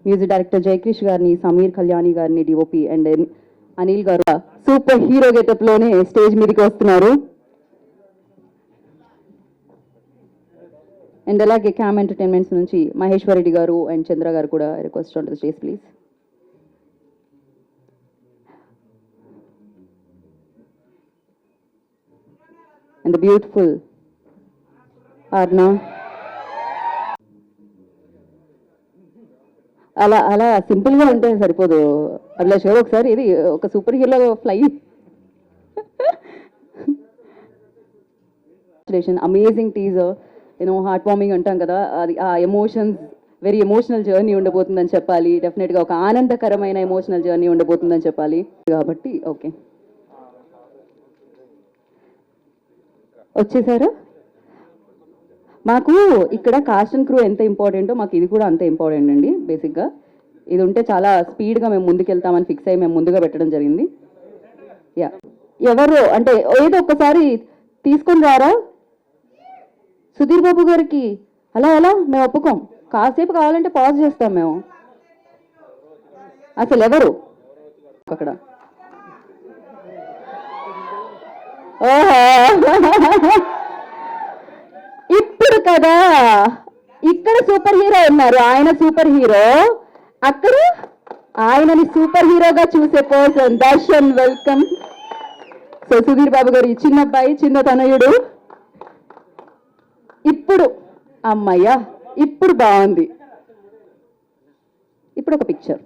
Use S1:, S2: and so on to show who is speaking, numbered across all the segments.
S1: Music director Jaykrish గారిని, సమీర్ కళ్యాణి గారిని, DOP and Anil గారు సూపర్ హీరో గెటప్ లోనే స్టేజ్ మీదకి వస్తున్నారు. అండ్ అలాగే క్యామ్ ఎంటర్టైన్మెంట్స్ నుంచి మహేశ్వర్ రెడ్డి గారు అండ్ చంద్ర గారు కూడా request on to the stage please. And the beautiful Arna. అలా అలా సింపుల్గా ఉంటే సరిపోదు అభిలాష్ గారు, ఒకసారి ఇది ఒక super hero fly. Amazing teaser, you know heart warming అంటాం కదా, అది ఆ ఎమోషన్స్ వెరీ ఎమోషనల్ జర్నీ ఉండబోతుందని చెప్పాలి. డెఫినెట్గా ఒక ఆనందకరమైన ఎమోషనల్ జర్నీ ఉండబోతుందని చెప్పాలి. కాబట్టి ఓకే, వచ్చేసారు. మాకు ఇక్కడ కాస్ట్ అండ్ క్రూ ఎంత ఇంపార్టెంటో మాకు ఇది కూడా అంతే ఇంపార్టెంట్ అండి. బేసిక్గా ఇది ఉంటే చాలా స్పీడ్గా మేము ముందుకెళ్తామని ఫిక్స్ అయ్యి మేము ముందుగా పెట్టడం జరిగింది. యా, ఎవరు అంటే ఏదో ఒక్కసారి తీసుకొని రారా సుధీర్ బాబు గారికి? అలా అలా మేము ఒప్పుకోం, కాసేపు కావాలంటే పాజ్ చేస్తాం మేము. అసలు ఎవరు అక్కడ? ఓహో, ఇప్పుడు కదా ఇక్కడ సూపర్ హీరో ఉన్నారు, ఆయన సూపర్ హీరో. అక్కడ ఆయనని సూపర్ హీరోగా చూసే person Darshan. Welcome. So Sudheer Babu garu చిన్న అబ్బాయి, చిన్న తనయుడు. ఇప్పుడు అమ్మయ్యా, ఇప్పుడు బాగుంది. ఇప్పుడు ఒక పిక్చర్.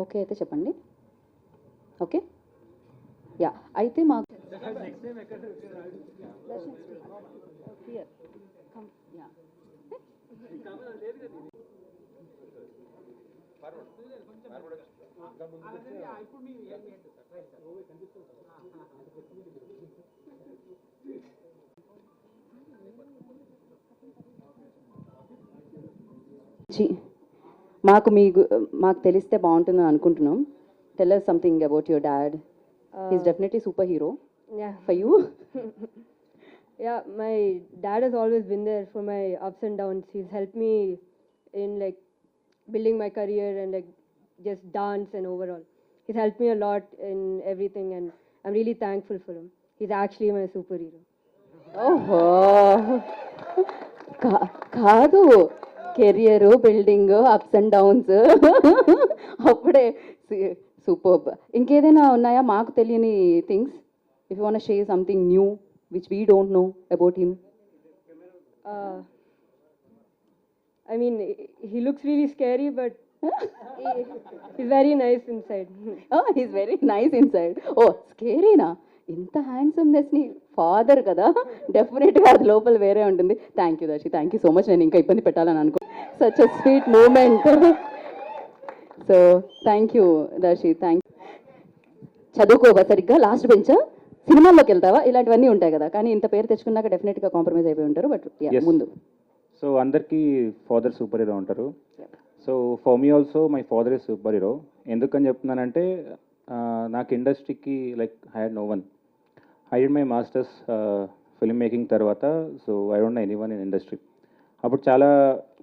S1: ఓకే అయితే చెప్పండి. ఓకే, యా అయితే మాకు మాకు తెలిస్తే బాగుంటుందని అనుకుంటున్నాం. Tell us something about your dad. He's definitely superhero.
S2: Yeah.
S1: For you?
S2: Yeah, my dad has always been there for my ups and downs. He's helped me in like building my career and like just dance and overall. He's helped me a lot in everything and I'm really thankful for him. He's actually my superhero.
S1: ఓహో, కాదు, career building apps and downs అప్పుడే superb. ఇంకేదైనా ఉన్నాయా మాకు తెలియని things? If you want to share something new which we don't know about him.
S2: I mean, he looks really scary, but he's very nice inside.
S1: He's very nice inside. ఓ స్కేరీనా? ఇంత హ్యాండ్సమ్నెస్ని father కదా, డెఫినెట్గా అది లోపల వేరే ఉంటుంది. Thank you Darshi, thank you so much. నేను ఇంకా ఇబ్బంది పెట్టాలని అనుకో, such a sweet moment. So thank you Darshi, thank you. చదువుకోవా సరిగ్గా, లాస్ట్ బెంచ్, సినిమాల్లోకి వెళ్తావా, ఇలాంటివన్నీ ఉంటాయి కదా. కానీ ఇంత పేరు తెచ్చుకున్నాక డెఫినెట్గా కాంప్రమైజ్ అయిపోయి ఉంటారు. బట్ ముందు
S3: సో అందరికీ ఫాదర్ సూపర్ హీరో ఉంటారు. So for me also my father is super hero. ఎందుకని చెప్తున్నానంటే నాకు ఇండస్ట్రీకి like I had no one. I did my masters film making తర్వాత. So I don't know anyone in industry. అప్పుడు చాలా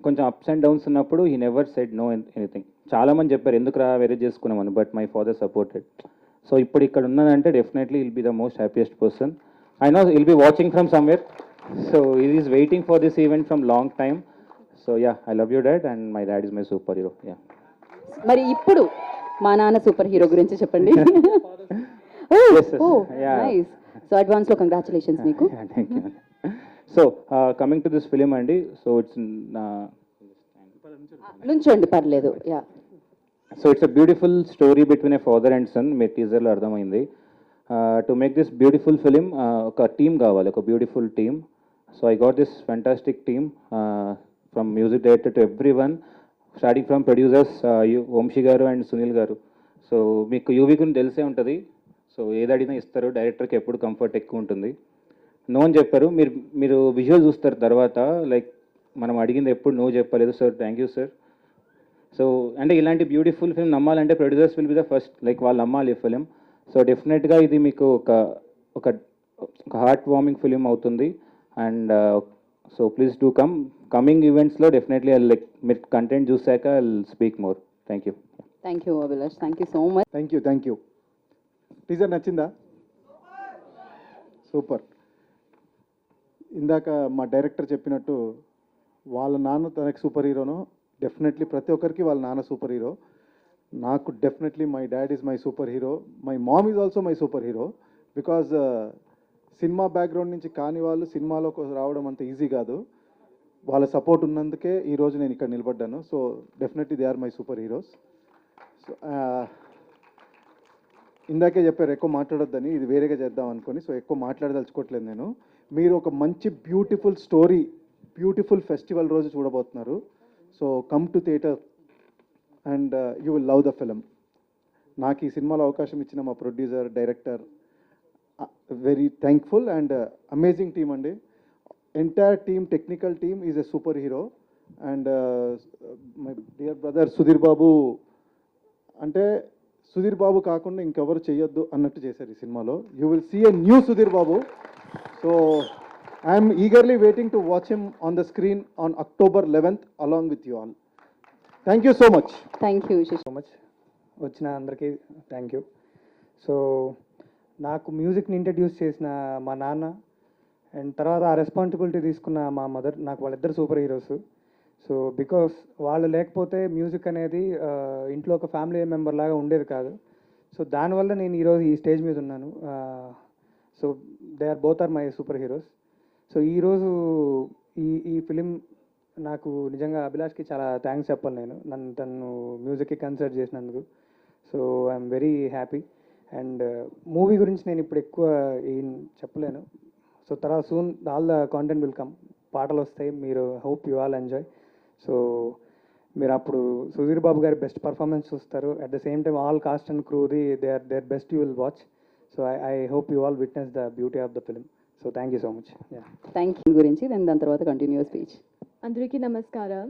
S3: కొంచెం ups and downs ఉన్నప్పుడు he never said no anything. చాలామంది చెప్పారు ఎందుకు రా వేరే చేసుకున్నామని, but my father supported. So ఇప్పుడు ఇక్కడ ఉన్నానంటే definitely will be the most happiest person. I know will be watching from somewhere. So he is waiting for this event from long time. So yeah, I love you, Dad, and my dad is my superhero. Yeah.
S1: మరి ఇప్పుడు మా నాన్న super hero గురించి చెప్పండి.
S3: Yes, yes. Yeah.
S1: Nice. So అడ్వాన్స్లో congratulations మీకు.
S3: Yeah, thank you. So coming to this film, Andy. So it's
S1: నుంచోండి పర్లేదు. Yeah.
S3: So it's a beautiful story between a father and son. మీ టీజర్లో అర్థమైంది. To make this beautiful film ఒక team కావాలి, ఒక beautiful team. So I got this fantastic team from music director to everyone, starting from producers Vamshi గారు and Sunil గారు. So మీకు UV గురించి తెలిసే ఉంటుంది. సో ఏది అడిగినా ఇస్తారు, డైరెక్టర్కి ఎప్పుడు కంఫర్ట్ ఎక్కువ ఉంటుంది. నో అని చెప్పారు, మీరు విజువల్ చూస్తారు తర్వాత. లైక్ మనం అడిగింది ఎప్పుడు నో చెప్పలేదు. Sir thank you sir. So అంటే ఇలాంటి బ్యూటిఫుల్ ఫిల్మ్ నమ్మాలంటే producers will be the first, like వాళ్ళు నమ్మాలి ఫిలిం. సో డెఫినెట్గా ఇది మీకు ఒక హార్ట్ వార్మింగ్ ఫిలిం అవుతుంది. And so please do coming ఈవెంట్స్లో డెఫినెట్లీ లైక్ మీరు కంటెంట్ చూసాక speak more. Thank you.
S1: Thank you Abhilash, thank you so much.
S4: Thank you. Teaser నచ్చిందా? సూపర్. ఇందాక మా డైరెక్టర్ చెప్పినట్టు వాళ్ళ నాన్న తనకి సూపర్ హీరోను, డెఫినెట్లీ ప్రతి ఒక్కరికి వాళ్ళ నాన్న సూపర్ హీరో. నాకు definitely my dad is my super hero. My mom is also my super hero. Because cinema background నుంచి కాని వాళ్ళు సినిమాలోకి రావడం అంత ఈజీ కాదు. వాళ్ళ సపోర్ట్ ఉన్నందుకే ఈరోజు నేను ఇక్కడ నిలబడ్డాను. So definitely they are my super heroes. So ఇందాకే చెప్పారు ఎక్కువ మాట్లాడొద్దని, ఇది వేరేగా చేద్దాం అనుకొని. సో ఎక్కువ మాట్లాడదలుచుకోవట్లేదు నేను. మీరు ఒక మంచి బ్యూటిఫుల్ స్టోరీ, బ్యూటిఫుల్ ఫెస్టివల్ రోజు చూడబోతున్నారు. So come to theatre and you will love the film. నాకు ఈ సినిమాలో అవకాశం ఇచ్చిన మా producer, director, very thankful. And amazing team అండి. Entire team, technical team is a super hero. And my dear brother Sudheer Babu, అంటే సుధీర్ బాబు కాకుండా ఇంకెవరు చేయొద్దు అన్నట్టు చేశారు ఈ సినిమాలో. You will see a new Sudheer Babu. So I'm eagerly waiting to watch him on the screen on October 11th along with you all. Thank you so much.
S1: Thank you.
S5: So much. వచ్చిన అందరికీ థ్యాంక్ యూ. సో నాకు మ్యూజిక్ని introduce చేసిన మా నాన్న and తర్వాత ఆ responsibility తీసుకున్న మా మదర్, నాకు వాళ్ళిద్దరు సూపర్ హీరోస్. సో బికాస్ వాళ్ళు లేకపోతే మ్యూజిక్ అనేది ఇంట్లో ఒక ఫ్యామిలీ మెంబర్ లాగా ఉండేది కాదు. సో దానివల్ల నేను ఈరోజు ఈ స్టేజ్ మీద ఉన్నాను. So they are both are my super heroes. సో ఈరోజు ఈ ఫిలిం నాకు నిజంగా అభిలాష్కి చాలా థ్యాంక్స్ చెప్పాలి నేను, తను మ్యూజిక్కి కన్సిడర్ చేసినందుకు. So I'm very happy. And movie గురించి నేను ఇప్పుడు ఎక్కువ ఏం చెప్పలేను. సో తర్వాత soon all the content will come, పాటలు వస్తాయి. మీరు hope you all enjoy. So మీరు అప్పుడు సుధీర్ బాబు గారి బెస్ట్ పర్ఫార్మెన్స్ చూస్తారు. At the same time all cast and క్రూది their best you will watch. So I hope you all witness the beauty of the film. So thank you so much.
S1: Thank you గురించి దాని తర్వాత continuous speech.
S6: Andariki Namaskaram.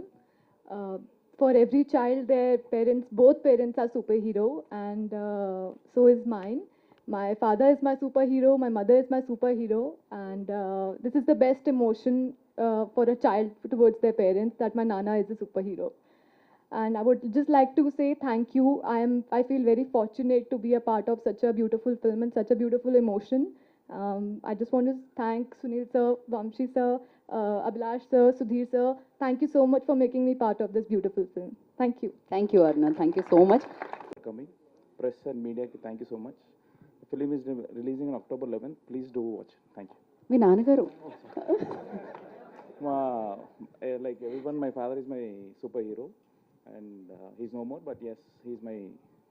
S6: For every child, their parents, both parents are superhero, and so is mine. My father is my superhero, my mother is my superhero, and this is the best emotion for a child towards their parents, that my nana is a superhero. And I would just like to say thank you. I feel very fortunate to be a part of such a beautiful film and such a beautiful emotion. I just want to thank Sunil sir, Vamshi sir, Abhilash sir, Sudhir sir. Thank you so much for making me part of this beautiful film. Thank you.
S1: Thank you Arnal, thank you so much.
S7: Coming, press and media, thank you so much. The film is releasing on October 11th. Please do watch. Thank you.
S1: మీ నాన్నగారు
S7: Like everyone, my father is my superhero, and he's no more. But yes, he's my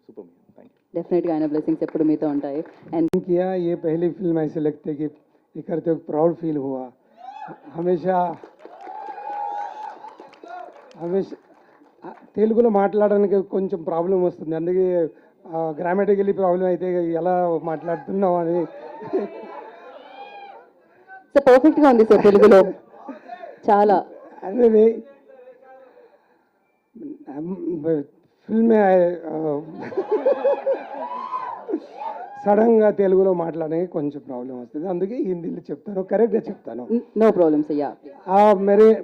S7: superman. Thank you.
S1: డెఫినెట్గా ఆయన blessings ఎప్పుడు మీతో ఉంటాయి. And
S5: किया ये पहली film ऐसे लगते कि ये करते वक्त प्राउड फील हुआ. हमेशा తెలుగులో మాట్లాడడానికి కొంచెం ప్రాబ్లం వస్తుంది. అందుకే గ్రామాటికలీ ప్రాబ్లం అయితే ఎలా మాట్లాడుతున్నావు అని.
S1: సో పర్ఫెక్ట్గా ఉంది సార్ తెలుగులో చాలా.
S5: అదే ఫిల్మ్ సడన్గా తెలుగులో మాట్లాడడానికి కొంచెం ప్రాబ్లం వస్తుంది. అందుకే హిందీలో చెప్తాను, కరెక్ట్గా చెప్తాను.
S1: నో ప్రాబ్లమ్స్ అయ్యా.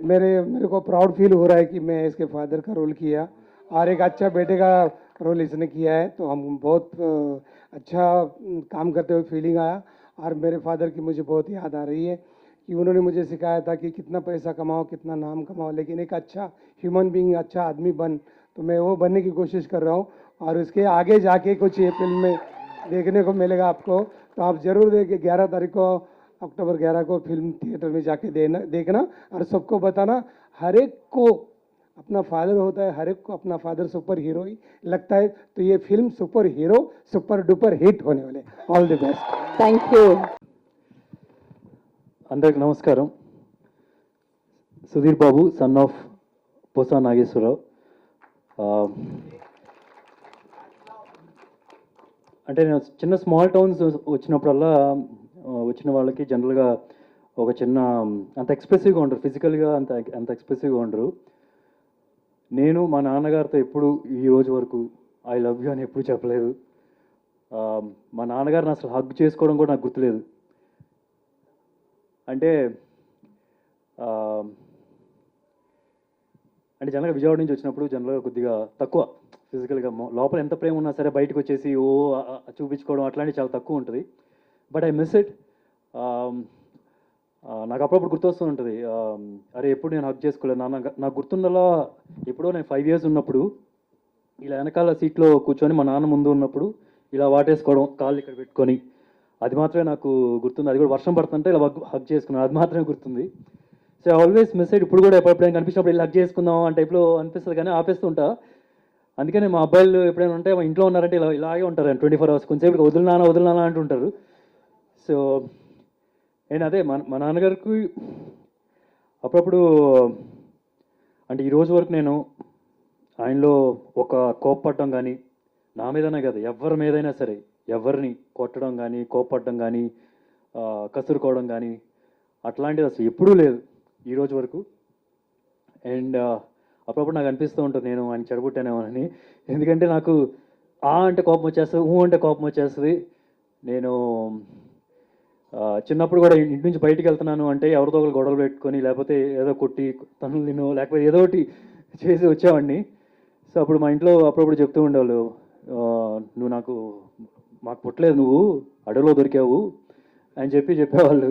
S5: मेरे को प्राउड फील हो रहा है कि मैं इसके फादर का रोल किया और एक अच्छा बेटे का रोल इसने किया है. तो हम बहुत अच्छा काम करते हुए फीलिंग आया और मेरे फादर की मुझे बहुत याद आ रही है
S8: कि उन्होंने मुझे सिखाया था कि कितना पैसा कमाओ, कितना नाम कमाओ, लेकिन एक अच्छा ह्यूमन बीइंग, अच्छा आदमी बन। तो मैं वो बनने की कोशिश कर रहा हूँ और उसके आगे जाके कुछ ये फिल्म में देखने को मिलेगा आपको। तो आप जरूर देखिए, 11 तारीख को, अक्टूबर 11 को फिल्म थिएटर में जाके देखना और सबको बताना। हर एक को अपना फादर होता है, हर एक को अपना फादर सुपर हीरो ही लगता है। तो ये film super hero, super duper hit होने वाले। All the best.
S1: Thank you.
S9: అందరికి నమస్కారం. సుధీర్ బాబు, సన్ ఆఫ్ పోసా నాగేశ్వరరావు. అంటే నేను చిన్న స్మాల్ టౌన్స్ వచ్చినప్పుడల్లా వచ్చిన వాళ్ళకి జనరల్గా ఒక చిన్న అంత ఎక్స్ప్రెసివ్గా ఉండరు, ఫిజికల్గా అంత ఎక్స్ప్రెసివ్గా ఉండరు. నేను మా నాన్నగారితో ఎప్పుడు ఈ రోజు వరకు ఐ లవ్ యూ అని ఎప్పుడు చెప్పలేదు. మా నాన్నగారిని అసలు హగ్ చేసుకోవడం కూడా నాకు గుర్తులేదు. అంటే జనరల్గా విజయవాడ నుంచి వచ్చినప్పుడు జనరల్గా కొద్దిగా తక్కువ ఫిజికల్గా, లోపల ఎంత ప్రేమ ఉన్నా సరే బయటకు వచ్చేసి చూపించుకోవడం అట్లాంటివి చాలా తక్కువ ఉంటుంది. But I miss it. నాకు అప్పుడప్పుడు గుర్తొస్తూ ఉంటుంది, అరే ఎప్పుడు నేను హగ్ చేసుకోలేదు నాన్న. నాకు గుర్తుందలా ఎప్పుడో నేను 5 years ఉన్నప్పుడు ఇలా వెనకాల సీట్లో కూర్చొని మా నాన్న ముందు ఉన్నప్పుడు ఇలా వాటేసుకోవడం, కాళ్ళు ఇక్కడ పెట్టుకొని, అది మాత్రమే నాకు గుర్తుంది. అది కూడా వర్షం పడుతుంటే ఇలా హగ్ చేసుకున్నాను, అది మాత్రమే గుర్తుంది. So I always miss it. ఇప్పుడు కూడా ఎప్పుడైనా కనిపించినప్పుడు ఇలా హగ్ చేసుకుందాం అంటే టైప్లో అనిపిస్తుంది, కానీ ఆపేస్తుంటా. అందుకనే మా అబ్బాయిలు ఎప్పుడైనా ఉంటే మా ఇంట్లో ఉన్నారంటే ఇలాగే ఉంటారు 24 hours. కొంచెంసేపు వదిలినానా అంటుంటారు. సో నేను అదే మా నాన్నగారికి అప్పుడప్పుడు అంటే ఈ రోజు వరకు నేను ఆయనలో ఒక కోప్పడడం కానీ, నా మీదనే కదా ఎవరి మీదైనా సరే, ఎవరిని కొట్టడం కానీ, కోప్పడడం కానీ, కసురుకోవడం కానీ అట్లాంటిది అసలు ఎప్పుడూ లేదు ఈ రోజు వరకు. అండ్ అప్పుడప్పుడు నాకు అనిపిస్తూ ఉంటుంది నేను ఆయన చెడగొట్టానేమోనని. ఎందుకంటే నాకు అంటే కోపం వచ్చేస్తుంది, అంటే కోపం వచ్చేస్తుంది. నేను చిన్నప్పుడు కూడా ఇంటి నుంచి బయటికి వెళ్తున్నాను అంటే ఎవరితో ఒకరు గొడవలు పెట్టుకొని, లేకపోతే ఏదో కొట్టి తనులు తినో, లేకపోతే ఏదో ఒకటి చేసి వచ్చేవాడిని. సో అప్పుడు మా ఇంట్లో అప్పుడప్పుడు చెప్తూ ఉండేవాళ్ళు, నువ్వు మాకు పుట్టలేదు, నువ్వు అడవిలో దొరికావు అని చెప్పేవాళ్ళు.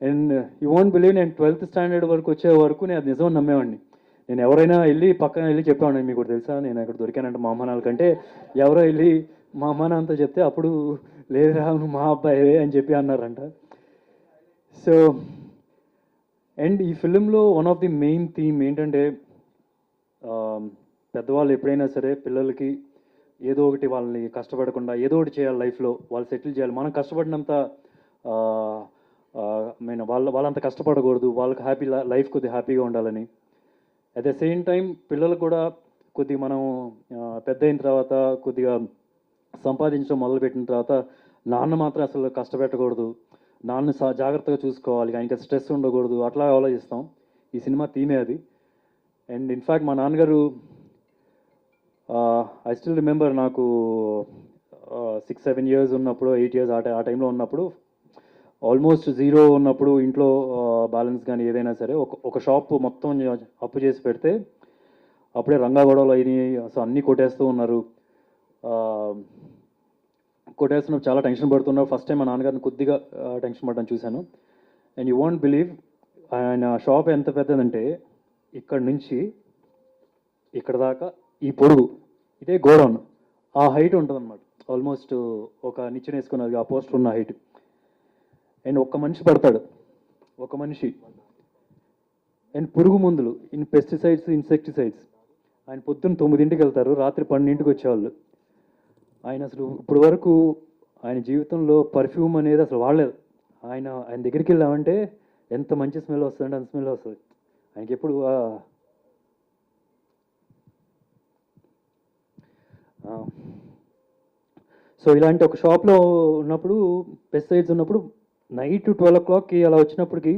S9: అండ్ యూ వోంట్ బిలీవ్, నేను 12th standard వరకు వచ్చే వరకు నేను అది నిజం నమ్మేవాడిని. నేను ఎవరైనా పక్కన వెళ్ళి చెప్పేవాడిని, మీకు కూడా తెలుసా నేను అక్కడ దొరికానంటే మా అమ్మ నాన్నకంటే, ఎవరో వెళ్ళి మా అమ్మ నాన్నతో చెప్తే అప్పుడు లేదురా నువ్వు మా అబ్బాయివే అని అన్నారంట. సో అండ్ ఈ ఫిలింలో one of the main theme ఏంటంటే, పెద్దవాళ్ళు ఎప్పుడైనా సరే పిల్లలకి ఏదో ఒకటి వాళ్ళని కష్టపడకుండా ఏదో ఒకటి చేయాలి లైఫ్లో, వాళ్ళు సెటిల్ చేయాలి. మనం కష్టపడినంత వాళ్ళంత కష్టపడకూడదు, వాళ్ళకి లైఫ్ కొద్దిగా హ్యాపీగా ఉండాలని. అట్ ద సేమ్ టైం పిల్లలు కూడా కొద్దిగా మనం పెద్ద అయిన తర్వాత కొద్దిగా సంపాదించడం మొదలుపెట్టిన తర్వాత నాన్న మాత్రం అసలు కష్టపెట్టకూడదు, నాన్న జాగ్రత్తగా చూసుకోవాలి, ఆయనకి స్ట్రెస్ ఉండకూడదు, అట్లా ఆలోచిస్తాం. ఈ సినిమా థీమే అది. అండ్ ఇన్ఫ్యాక్ట్ మా నాన్నగారు ఐ స్టిల్ రిమెంబర్, నాకు 6-7 years ఉన్నప్పుడు, 8 years ఆ టైంలో ఉన్నప్పుడు, ఆల్మోస్ట్ 0 ఉన్నప్పుడు, ఇంట్లో బ్యాలెన్స్ కానీ ఏదైనా సరే ఒక షాప్ మొత్తం అప్పు చేసి పెడితే అప్పుడే రంగా గొడవలు అయినాయి. అసలు అన్నీ కొట్టేస్తూ ఉన్నారు. కొట్టేస్తున్నప్పుడు చాలా టెన్షన్ పడుతున్నారు. ఫస్ట్ టైం మా నాన్నగారిని కొద్దిగా టెన్షన్ పడడం చూశాను. అండ్ యూ వాంట్ బిలీవ్, ఆయన షాప్ ఎంత పెద్దదంటే ఇక్కడ నుంచి ఇక్కడ దాకా ఈ పొడుగు ఇదే గోడౌన్, ఆ హైట్ ఉంటుంది అనమాట. ఆల్మోస్ట్ ఒక నిచ్చెన వేసుకున్నది ఆ పోస్టర్ ఉన్న హైట్. అండ్ ఒక్క మనిషి పడతాడు, ఒక మనిషి. అండ్ పురుగు మందులు, పెస్టిసైడ్స్, ఇన్సెక్టిసైడ్స్. ఆయన పొద్దున్న 9ంటికి వెళ్తారు, రాత్రి 12ంటికి వచ్చేవాళ్ళు. ఆయన అసలు ఇప్పుడు వరకు ఆయన జీవితంలో పర్ఫ్యూమ్ అనేది అసలు వాడలేదు. ఆయన దగ్గరికి వెళ్ళామంటే ఎంత మంచి స్మెల్ వస్తుందంటే అంత స్మెల్ వస్తుంది. ఆయనకి ఎప్పుడు సో ఇలాంటి ఒక షాప్లో ఉన్నప్పుడు, పెస్టిసైడ్స్ ఉన్నప్పుడు, నైట్ 12 o'clockకి అలా వచ్చినప్పటికి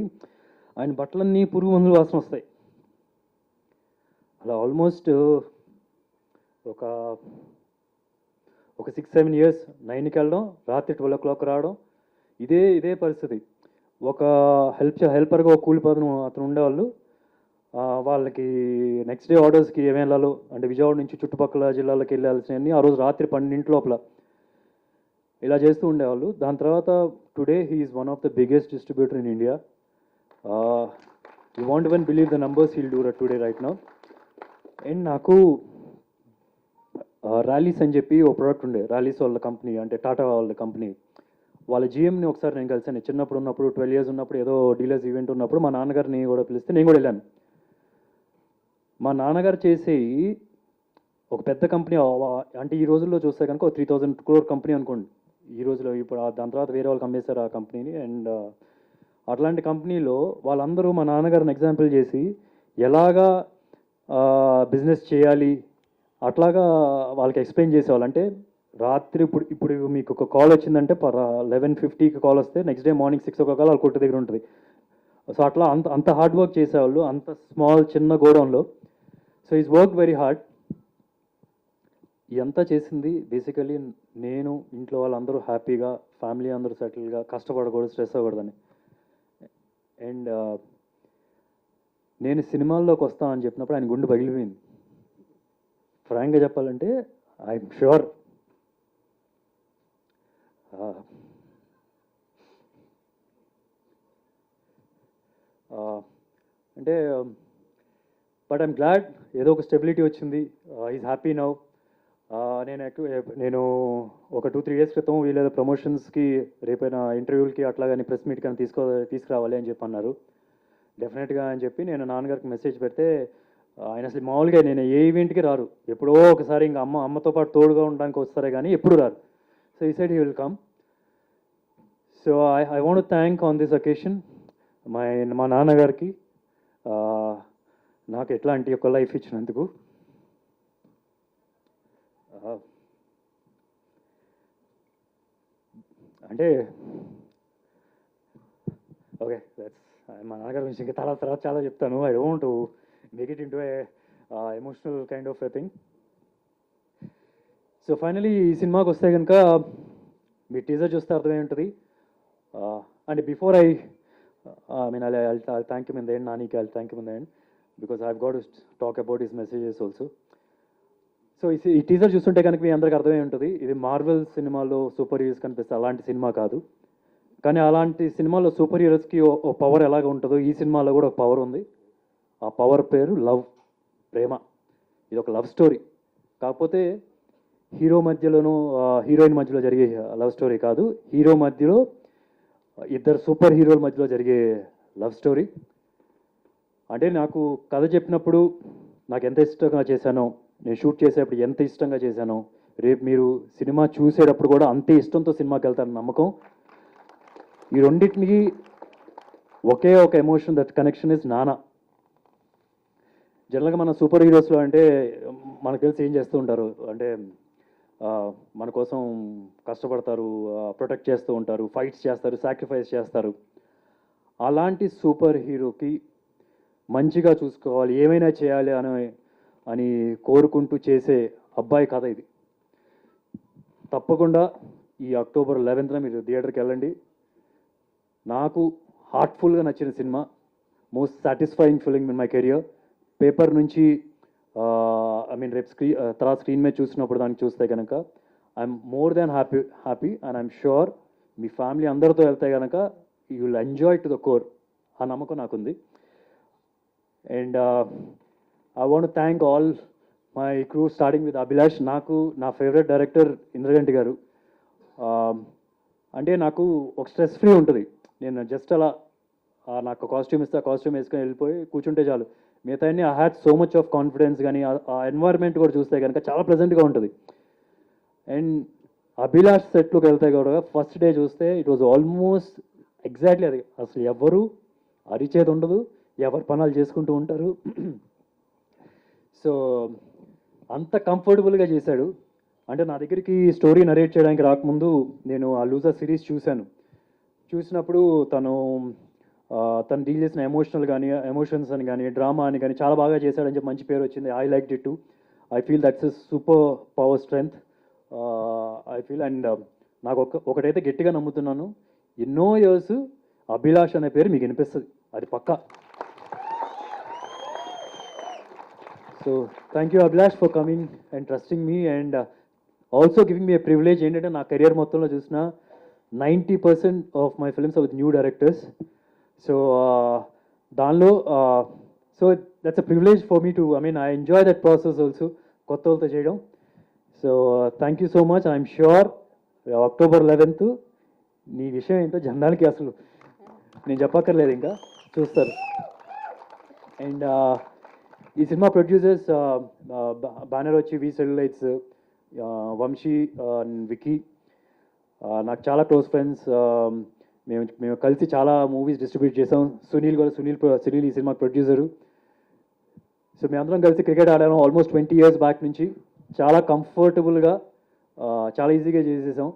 S9: ఆయన బట్టలన్నీ పురుగు మందులు వాసన వస్తాయి. అలా ఆల్మోస్ట్ ఒక 6-7 years 9కి వెళ్ళడం, రాత్రి 12 o'clock రావడం, ఇదే పరిస్థితి. ఒక హెల్పర్గా ఒక కూలి అతను ఉండేవాళ్ళు. వాళ్ళకి నెక్స్ట్ డే ఆర్డర్స్కి ఏమేమి వెళ్ళాలో అంటే విజయవాడ నుంచి చుట్టుపక్కల జిల్లాలకు వెళ్ళాల్సినవన్నీ ఆ రోజు రాత్రి 12 లోపల ఇలా చేస్తూ ఉండేవాళ్ళు. దాని తర్వాత today he is one of the biggest distributor in India. You want even believe the numbers he'll do today right now. And నాకు ర్యాలీస్ అని చెప్పి ఒక ప్రోడక్ట్ ఉండే, ర్యాలీస్ వాళ్ళ కంపెనీ, అంటే టాటా వాళ్ళ కంపెనీ. వాళ్ళ జిఎంని ఒకసారి నేను కలిసాను. చిన్నప్పుడు ఉన్నప్పుడు 12 years ఉన్నప్పుడు ఏదో డీలర్స్ ఈవెంట్ ఉన్నప్పుడు మా నాన్నగారిని కూడా పిలిస్తే నేను కూడా వెళ్ళాను. మా నాన్నగారు చేసే ఒక పెద్ద కంపెనీ, అంటే ఈ రోజుల్లో చూస్తే కనుక 3,000 crore కంపెనీ అనుకోండి ఈ రోజులో. ఇప్పుడు దాని తర్వాత వేరే వాళ్ళకి అమ్మేశారు ఆ కంపెనీని. అండ్ అట్లాంటి కంపెనీలో వాళ్ళందరూ మా నాన్నగారిని ఎగ్జాంపుల్ చేసి ఎలాగా బిజినెస్ చేయాలి అట్లాగా వాళ్ళకి ఎక్స్ప్లెయిన్ చేసేవాళ్ళు. అంటే రాత్రి ఇప్పుడు మీకు ఒక కాల్ వచ్చిందంటే 11:50కి కాల్ వస్తే నెక్స్ట్ డే మార్నింగ్ 6 o'clock వాళ్ళ కొట్టు దగ్గర ఉంటుంది. సో అట్లా అంత హార్డ్ వర్క్ చేసేవాళ్ళు, అంత చిన్న గోడౌన్లో. So is work very hard. ఇదంతా చేసింది బేసికలీ నేను, ఇంట్లో వాళ్ళందరూ హ్యాపీగా, ఫ్యామిలీ అందరూ సెటిల్గా, కష్టపడకూడదు, స్ట్రెస్ అవ్వకూడదని. అండ్ నేను సినిమాల్లోకి వస్తానని చెప్పినప్పుడు ఆయన గుండె పగిలిపోయింది. ఫ్రాంక్గా చెప్పాలంటే ఐఎమ్ ష్యూర్ అంటే బట్ ఐమ్ గ్లాడ్ ఏదో ఒక స్టెబిలిటీ వచ్చింది. Is happy now. నేను ఒక 2-3 years క్రితం వీళ్ళేదో ప్రమోషన్స్కి రేపైనా ఇంటర్వ్యూలకి అట్లా కానీ ప్రెస్ మీట్ కానీ తీసుకురావాలి అని చెప్పి అన్నారు. డెఫినెట్గా అని చెప్పి నేను నాన్నగారికి మెసేజ్ పెడితే ఆయన అసలు మామూలుగా నేను ఏ ఈవెంట్కి రారు, ఎప్పుడో ఒకసారి ఇంకా అమ్మతో పాటు తోడుగా ఉండడానికి వస్తారే కానీ ఎప్పుడు రారు. సో ఈ side he will come. So I want thank on this occasion మా నాన్నగారికి నాకు ఎట్లాంటి ఒక లైఫ్ ఇచ్చినందుకు. అంటే ఓకే, మా నాన్నగారి గురించి ఇంకా తర్వాత చాలా చెప్తాను. I don't make it into A emotional kind of a thing. So finally ఈ సినిమాకి వస్తే కనుక మీ టీజర్ చూస్తే అర్థమై ఉంటుంది. And before I mean I'll thank him in the end. Naniki, I'll thank him in the end because I've got to talk about his messages also. So ఈ teaser చూస్తుంటే కనుక మీ అందరికి అర్థమై ఉంటుంది, ఇది మార్వెల్ సినిమాలో సూపర్ హీరోస్ కనిపిస్తే అలాంటి సినిమా కాదు. కానీ అలాంటి సినిమాలో సూపర్ హీరోస్కి ఓ పవర్ ఎలాగ ఉంటుందో ఈ సినిమాలో కూడా ఒక పవర్ ఉంది. ఆ పవర్ పేరు లవ్, ప్రేమ. ఇది ఒక లవ్ స్టోరీ. కాకపోతే హీరో మధ్యలోనూ హీరోయిన్ మధ్యలో జరిగే లవ్ స్టోరీ కాదు, హీరో మధ్యలో ఇద్దరు సూపర్ హీరోల మధ్యలో జరిగే లవ్ స్టోరీ. అంటే నాకు కథ చెప్పినప్పుడు నాకు ఎంత ఇష్టంగా చేశానో, నేను షూట్ చేసేటప్పుడు ఎంత ఇష్టంగా చేశానో, రేపు మీరు సినిమా చూసేటప్పుడు కూడా అంతే ఇష్టంతో సినిమాకి వెళ్తారని నమ్మకం. ఈ రెండింటికి ఒకే ఒక ఎమోషన్, దట్ కనెక్షన్ ఇస్ నాన్న. జనరల్గా మన సూపర్ హీరోస్లో అంటే మనకు తెలిసి ఏం చేస్తూ ఉంటారు అంటే మన కోసం కష్టపడతారు, ప్రొటెక్ట్ చేస్తూ ఉంటారు, ఫైట్స్ చేస్తారు, సాక్రిఫైస్ చేస్తారు. అలాంటి సూపర్ హీరోకి మంచిగా చూసుకోవాలి, ఏమైనా చేయాలి అని కోరుకుంటూ చేసే అబ్బాయి కథ ఇది. తప్పకుండా ఈ October 11th మీరు థియేటర్కి వెళ్ళండి. నాకు హార్ట్ఫుల్గా నచ్చిన cinema, most satisfying film in my career. Paper నుంచి రేపు తర్వాత స్క్రీన్ మీద చూసినప్పుడు దాన్ని చూస్తే కనుక I'm more than happy and I'm sure me family అందరితో వెళ్తే కనుక you will enjoy to the core. ఆ నమ్మకం నాకుంది. And I want to thank all my crew starting with Abhilash. నాకు నా ఫేవరెట్ డైరెక్టర్ ఇంద్రగంటి గారు. అంటే నాకు ఒక స్ట్రెస్ ఫ్రీ ఉంటుంది. నేను జస్ట్ అలా నాకు కాస్ట్యూమ్ ఇస్తే ఆ కాస్ట్యూమ్ వేసుకొని వెళ్ళిపోయి కూర్చుంటే చాలు. మిగతా I had so much of confidence. కానీ ఆ ఎన్వైర్న్మెంట్ కూడా చూస్తే కనుక చాలా ప్లెజెంట్గా ఉంటుంది. అండ్ అభిలాష్ సెట్లోకి వెళ్తే కూడా ఫస్ట్ డే చూస్తే ఇట్ వాజ్ ఆల్మోస్ట్ ఎగ్జాక్ట్లీ అది. అసలు ఎవరు అరిచేది ఉండదు, ఎవరు పనులు చేసుకుంటూ ఉంటారు. సో అంత కంఫర్టబుల్గా చేశాడు. అంటే నా దగ్గరికి స్టోరీ నరేట్ చేయడానికి రాకముందు నేను ఆ లూజర్ సిరీస్ చూసినప్పుడు తను డీల్ చేసిన ఎమోషన్స్ అని కానీ డ్రామా అని కానీ చాలా బాగా చేశాడని చెప్పి మంచి పేరు వచ్చింది. I like it to. I feel that's a super power strength I feel. And నాకు ఒకటైతే గట్టిగా నమ్ముతున్నాను, ఎన్నో ఇయర్స్ అభిలాష్ అనే పేరు మీకు వినిపిస్తుంది, అది పక్కా. So thank you Abhilash for coming and trusting me and also giving me a privilege. ఏంటంటే నా కెరియర్ మొత్తంలో చూసిన 90% of my films are with new directors. So దానిలో so that's a privilege for me to I enjoy that process also కొత్త వాళ్ళతో చేయడం. So thank you so much. I'm sure October 11th నీ విషయం ఏంటో జనాలకి అసలు నేను చెప్పక్కర్లేదు, ఇంకా చూస్తారు. అండ్ ఈ సినిమా ప్రొడ్యూసర్స్ బ్యానర్ వచ్చి వి సెల్యులైట్స్, వంశీ, విక్కీ, నాకు చాలా క్లోజ్ ఫ్రెండ్స్. మేము కలిసి చాలా మూవీస్ డిస్ట్రిబ్యూట్ చేసాం. సునీల్ ఈ సినిమా ప్రొడ్యూసరు. సో మేమందరం కలిసి క్రికెట్ ఆడాము ఆల్మోస్ట్ 20 years బ్యాక్ నుంచి. చాలా కంఫర్టబుల్గా చాలా ఈజీగా చేసేసాం.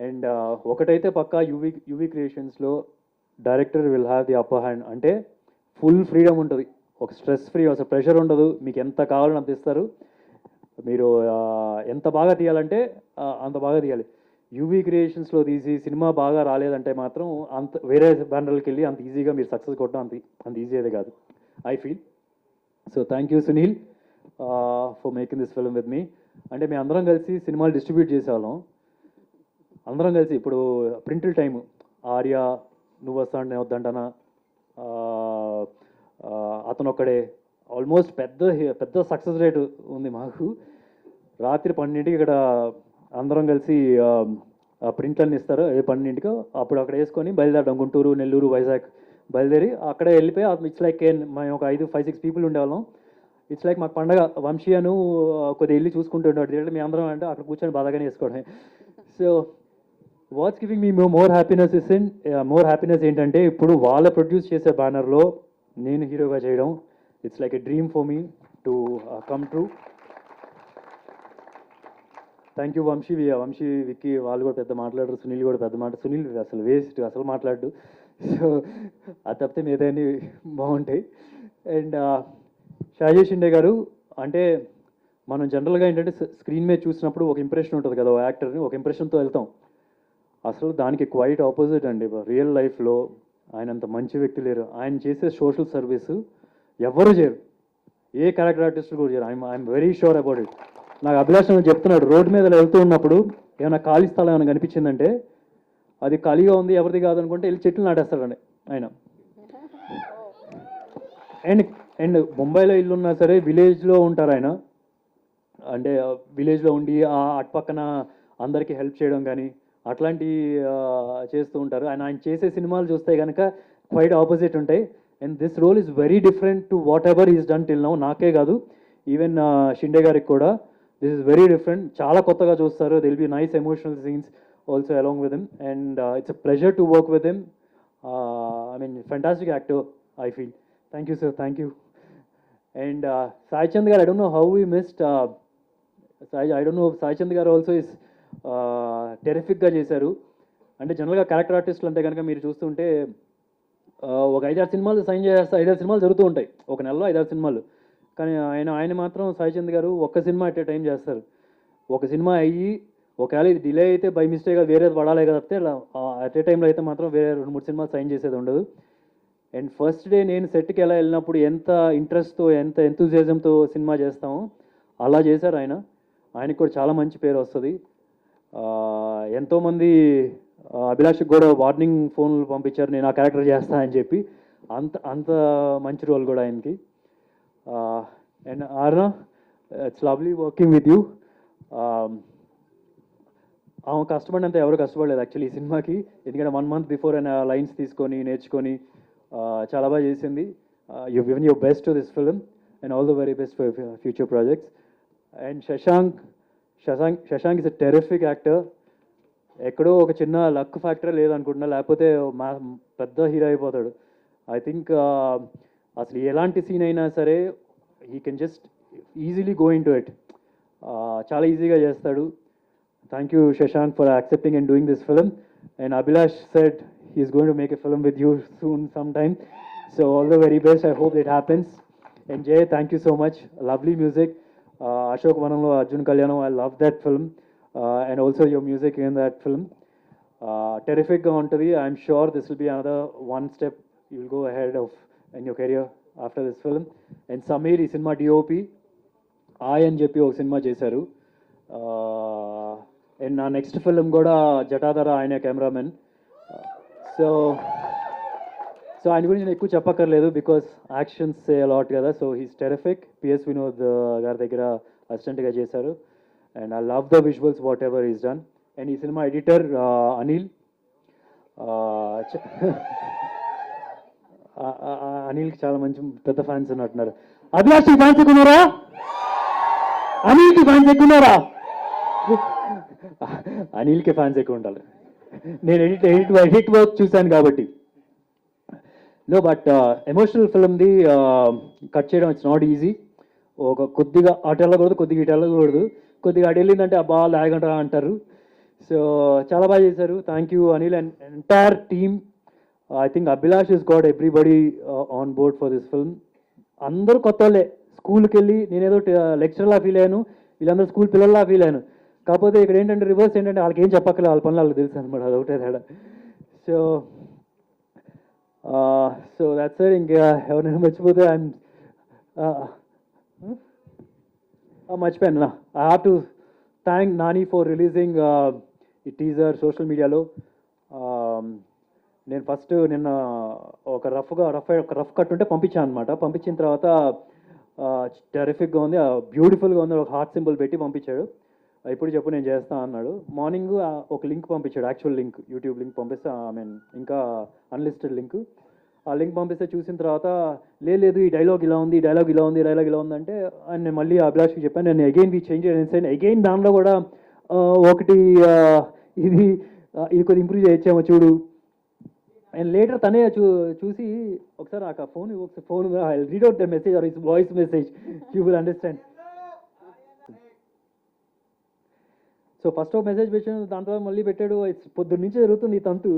S9: అండ్ ఒకటైతే పక్కా యూవీ క్రియేషన్స్లో director will have the upper hand. అంటే ఫుల్ ఫ్రీడమ్ ఉంటుంది, ఒక స్ట్రెస్ ఫ్రీ, అసలు ప్రెషర్ ఉండదు. మీకు ఎంత కావాలని అంత ఇస్తారు. మీరు ఎంత బాగా తీయాలంటే అంత బాగా తీయాలి. యూవీ క్రియేషన్స్లో తీసి సినిమా బాగా రాలేదంటే మాత్రం అంత వేరే బ్యానర్కి వెళ్ళి అంత ఈజీగా మీరు సక్సెస్ కొట్టడం అంత ఈజీ అయితే కాదు, I feel. So thank you Sunil for making this film with me. అంటే మేము అందరం కలిసి సినిమాలు డిస్ట్రిబ్యూట్ చేసేవాళ్ళం. అందరం కలిసి ఇప్పుడు ప్రింటిల్ టైము ఆర్య, నువ్వు వస్తాను నేను వద్దంటానా, అతను ఒక్కడే, ఆల్మోస్ట్ పెద్ద సక్సెస్ రేట్ ఉంది మాకు. రాత్రి 12ంటికి ఇక్కడ అందరం కలిసి ప్రింట్లన్నీ ఇస్తారు, 12ంటికి అప్పుడు అక్కడ వేసుకొని బయలుదేరడం. గుంటూరు, నెల్లూరు, వైజాగ్ బయలుదేరి అక్కడే వెళ్ళిపోయి ఇట్స్ లైక్ మేము ఒక 5-6 people ఉండేవాళ్ళం. ఇట్స్ లైక్ మాకు పండగ. వంశీ అను కొద్దిగా వెళ్ళి చూసుకుంటూ ఉంటాడు, మేము అందరం అంటే అక్కడ కూర్చొని బాధగానే వేసుకోవడమే. So what's giving me more happiness ఏంటంటే ఇప్పుడు వాళ్ళ ప్రొడ్యూస్ చేసే బ్యానర్లో నేను హీరోగా చేయడం. It's like a dream for me to come true. Thank you Vamshi, Vicky వాళ్ళు కూడా పెద్ద మాట్లాడరు, సునీల్ కూడా పెద్ద సునీల్ అసలు వేస్ట్, అసలు మాట్లాడు. సో అది తప్పితే మిగతాన్ని బాగుంటాయి. అండ్ షాజీ షిండే గారు, అంటే మనం జనరల్గా ఏంటంటే స్క్రీన్ మీద చూసినప్పుడు ఒక ఇంప్రెషన్ ఉంటుంది కదా, యాక్టర్ని ఒక ఇంప్రెషన్తో వెళ్తాం. అసలు దానికి క్వైట్ ఆపోజిట్ అండి. రియల్ లైఫ్లో ఆయన అంత మంచి వ్యక్తి లేరు. ఆయన చేసే సోషల్ సర్వీస్ ఎవరు చేయరు, ఏ క్యారెక్టర్ ఆర్టిస్టులు కూడా చేయరు. I'm very sure about it. నాకు అభిలాష్ చెప్తున్నాడు, రోడ్డు మీద వెళ్తూ ఉన్నప్పుడు ఏమైనా ఖాళీ స్థలం ఏమైనా కనిపించిందంటే అది ఖాళీగా ఉంది ఎవరిది కాదనుకుంటే వెళ్ళి చెట్లు నాటేస్తాడండి ఆయన. అండ్ ముంబైలో ఇల్లు ఉన్నా సరే విలేజ్లో ఉంటారు ఆయన. అంటే విలేజ్లో ఉండి అటుపక్కన అందరికీ హెల్ప్ చేయడం కానీ అట్లాంటివి చేస్తూ ఉంటారు. ఆయన చేసే సినిమాలు చూస్తే కనుక క్వైట్ ఆపోజిట్ ఉంటాయి. And this role is very different to whatever is done till now. నాకే కాదు, ఈవెన్ షిండే గారికి కూడా దిస్ ఇస్ వెరీ డిఫరెంట్. చాలా కొత్తగా చూస్తారు. There'll be nice emotional scenes also along with him. And it's a pleasure to work with him. Fantastic actor I feel. Thank you sir, thank you. And Sai Chand గారు, I don't know how we missed Sai Chand గారు also is టెరిఫిక్గా చేశారు. అంటే జనరల్గా character ఆర్టిస్టులు అంటే కనుక మీరు చూస్తుంటే ఒక 5-6 సినిమాలు సైన్ చేస్తే 5-6 సినిమాలు జరుగుతూ ఉంటాయి ఒక నెలలో, 5-6 సినిమాలు. కానీ ఆయన మాత్రం సాయి చంద్ గారు ఒక్క సినిమా అట్ ఏ టైం చేస్తారు. ఒక సినిమా అయ్యి ఒకవేళ ఇది డిలే అయితే బై మిస్టేక్గా వేరేది పడాలి కదిపితే అట్ ఏ టైంలో అయితే మాత్రం వేరే 2-3 సినిమాలు సైన్ చేసేది ఉండదు. అండ్ ఫస్ట్ డే నేను సెట్కి ఎలా వెళ్ళినప్పుడు ఎంత ఇంట్రెస్ట్తో ఎంత ఎంతూజియాజంతో సినిమా చేస్తామో అలా చేశారు ఆయన. ఆయనకు కూడా చాలా మంచి పేరు వస్తుంది. ఎంతోమంది అభిలాష్కి కూడా వార్నింగ్ ఫోన్లు పంపించారు నేను ఆ క్యారెక్టర్ చేస్తా అని చెప్పి. అంత మంచి రోల్ కూడా ఆయనకి. And ఆర్నా, it's lovely working with you. ఆమె కష్టపడినంత ఎవరు కష్టపడలేదు యాక్చువల్లీ ఈ సినిమాకి. ఎందుకంటే 1 month బిఫోర్ ఆయన లైన్స్ తీసుకొని నేర్చుకొని చాలా బాగా చేసింది. You given your best to this film and all the very best for future projects. And Shashank is a terrific actor. ఎక్కడో ఒక చిన్న లక్ ఫ్యాక్టర్ లేదనుకుంటున్నా, లేకపోతే పెద్ద హీరో అయిపోతాడు. ఐ థింక్ అసలు ఎలాంటి సీన్ అయినా సరే he can just easily go in to it. చాలా ఈజీగా చేస్తాడు. Thank you Shashank for accepting and doing this film. And Abhilash said he is going to make a film with you soon sometime. So all the very best. I hope it happens. And Jay, thank you so much. Lovely music. Ashok Vanamlo, Arjun Kalyanam, I love that film. And also your music in that film. Terrific ga untadi. I'm sure this will be another one step you will go ahead of in your career after this film. And Samir is cinema DOP. I and JP ఒక cinema చేశారు. And నా next film కూడా జటాధర ఆయన cameraman. So ఆయన గురించి నేను ఎక్కువ చెప్పక్కర్లేదు బికాస్ యాక్షన్స్ సే అలాట్ కదా. So he's terrific. PS Vinod గారి దగ్గర అసిస్టెంట్గా చేశారు. And I love the visuals what ever is done. And ఈ సినిమా ఎడిటర్ అనిల్. అనిల్కి చాలా మంచి పెద్ద ఫ్యాన్స్ ఉన్నట్టున్నారు. అభిలాష్కి ఫ్యాన్స్ ఎక్కున్నారా? అనిల్కి ఫ్యాన్స్ ఎక్కున్నారా? అనిల్కి ఫ్యాన్స్ ఎక్కువ ఉండాలి. నేను ఎడిట్ వర్క్ చూశాను కాబట్టి. నో బట్ ఎమోషనల్ ఫిల్మ్ది కట్ చేయడం ఇట్స్ నాట్ ఈజీ. ఒక కొద్దిగా అటు వెళ్ళకూడదు, కొద్దిగా ఇటు వెళ్ళకూడదు, కొద్దిగా అటు వెళ్ళిందంటే ఆ బాగా లాగంటారా అంటారు. సో చాలా బాగా చేశారు. Thank you Anil and entire team. I think Abhilash is got everybody on board for this film. అందరూ కొత్త వాళ్ళే. స్కూల్కి వెళ్ళి నేనేదో లెక్చరర్లా ఫీల్ అయ్యాను, వీళ్ళందరూ స్కూల్ పిల్లల్లా ఫీల్ అయ్యాను. కాకపోతే ఇక్కడ ఏంటంటే రివర్స్ ఏంటంటే వాళ్ళకి ఏం చెప్పక్కర్లేదు, వాళ్ళ పనులు వాళ్ళకి తెలుసు అనమాట. అదొకటే తేడా. So that's it. ఇంకా ఎవరైనా మర్చిపోతే మర్చిపోయాను. I have to thank Nani for releasing ఈ టీజర్ సోషల్ మీడియాలో. నేను ఫస్ట్ నిన్న ఒక రఫ్ కట్ ఉంటే పంపించాను అనమాట. పంపించిన తర్వాత టెరిఫిక్గా ఉంది, బ్యూటిఫుల్గా ఉంది, ఒక హార్ట్ సింబల్ పెట్టి పంపించాడు. ఇప్పుడు చెప్పు నేను చేస్తా అన్నాడు. మార్నింగ్ ఒక లింక్ పంపించాడు, యాక్చువల్ లింక్, యూట్యూబ్ లింక్ పంపిస్తే ఇంకా అన్లిస్టెడ్ లింక్. ఆ లింక్ పంపిస్తే చూసిన తర్వాత లేదు ఈ డైలాగ్ ఇలా ఉంది, డైలాగ్ ఇలా ఉంది అంటే నేను మళ్ళీ అభిలాష్కి చెప్పాను. నేను అగైన్ చేంజ్ చేసాను. అగైన్ దానిలో కూడా ఒకటి ఇది కొద్దిగా ఇంప్రూవ్ చేయొచ్చామో చూడు. అండ్ లేటర్ తనే చూసి ఒకసారి నాకు ఆ phone I read out the message or is voice message, you will understand. So first ఒక మెసేజ్ పెట్టాను, దాని తర్వాత మళ్ళీ పెట్టాడు. పొద్దున్న నుంచి జరుగుతుంది ఈ తంతు.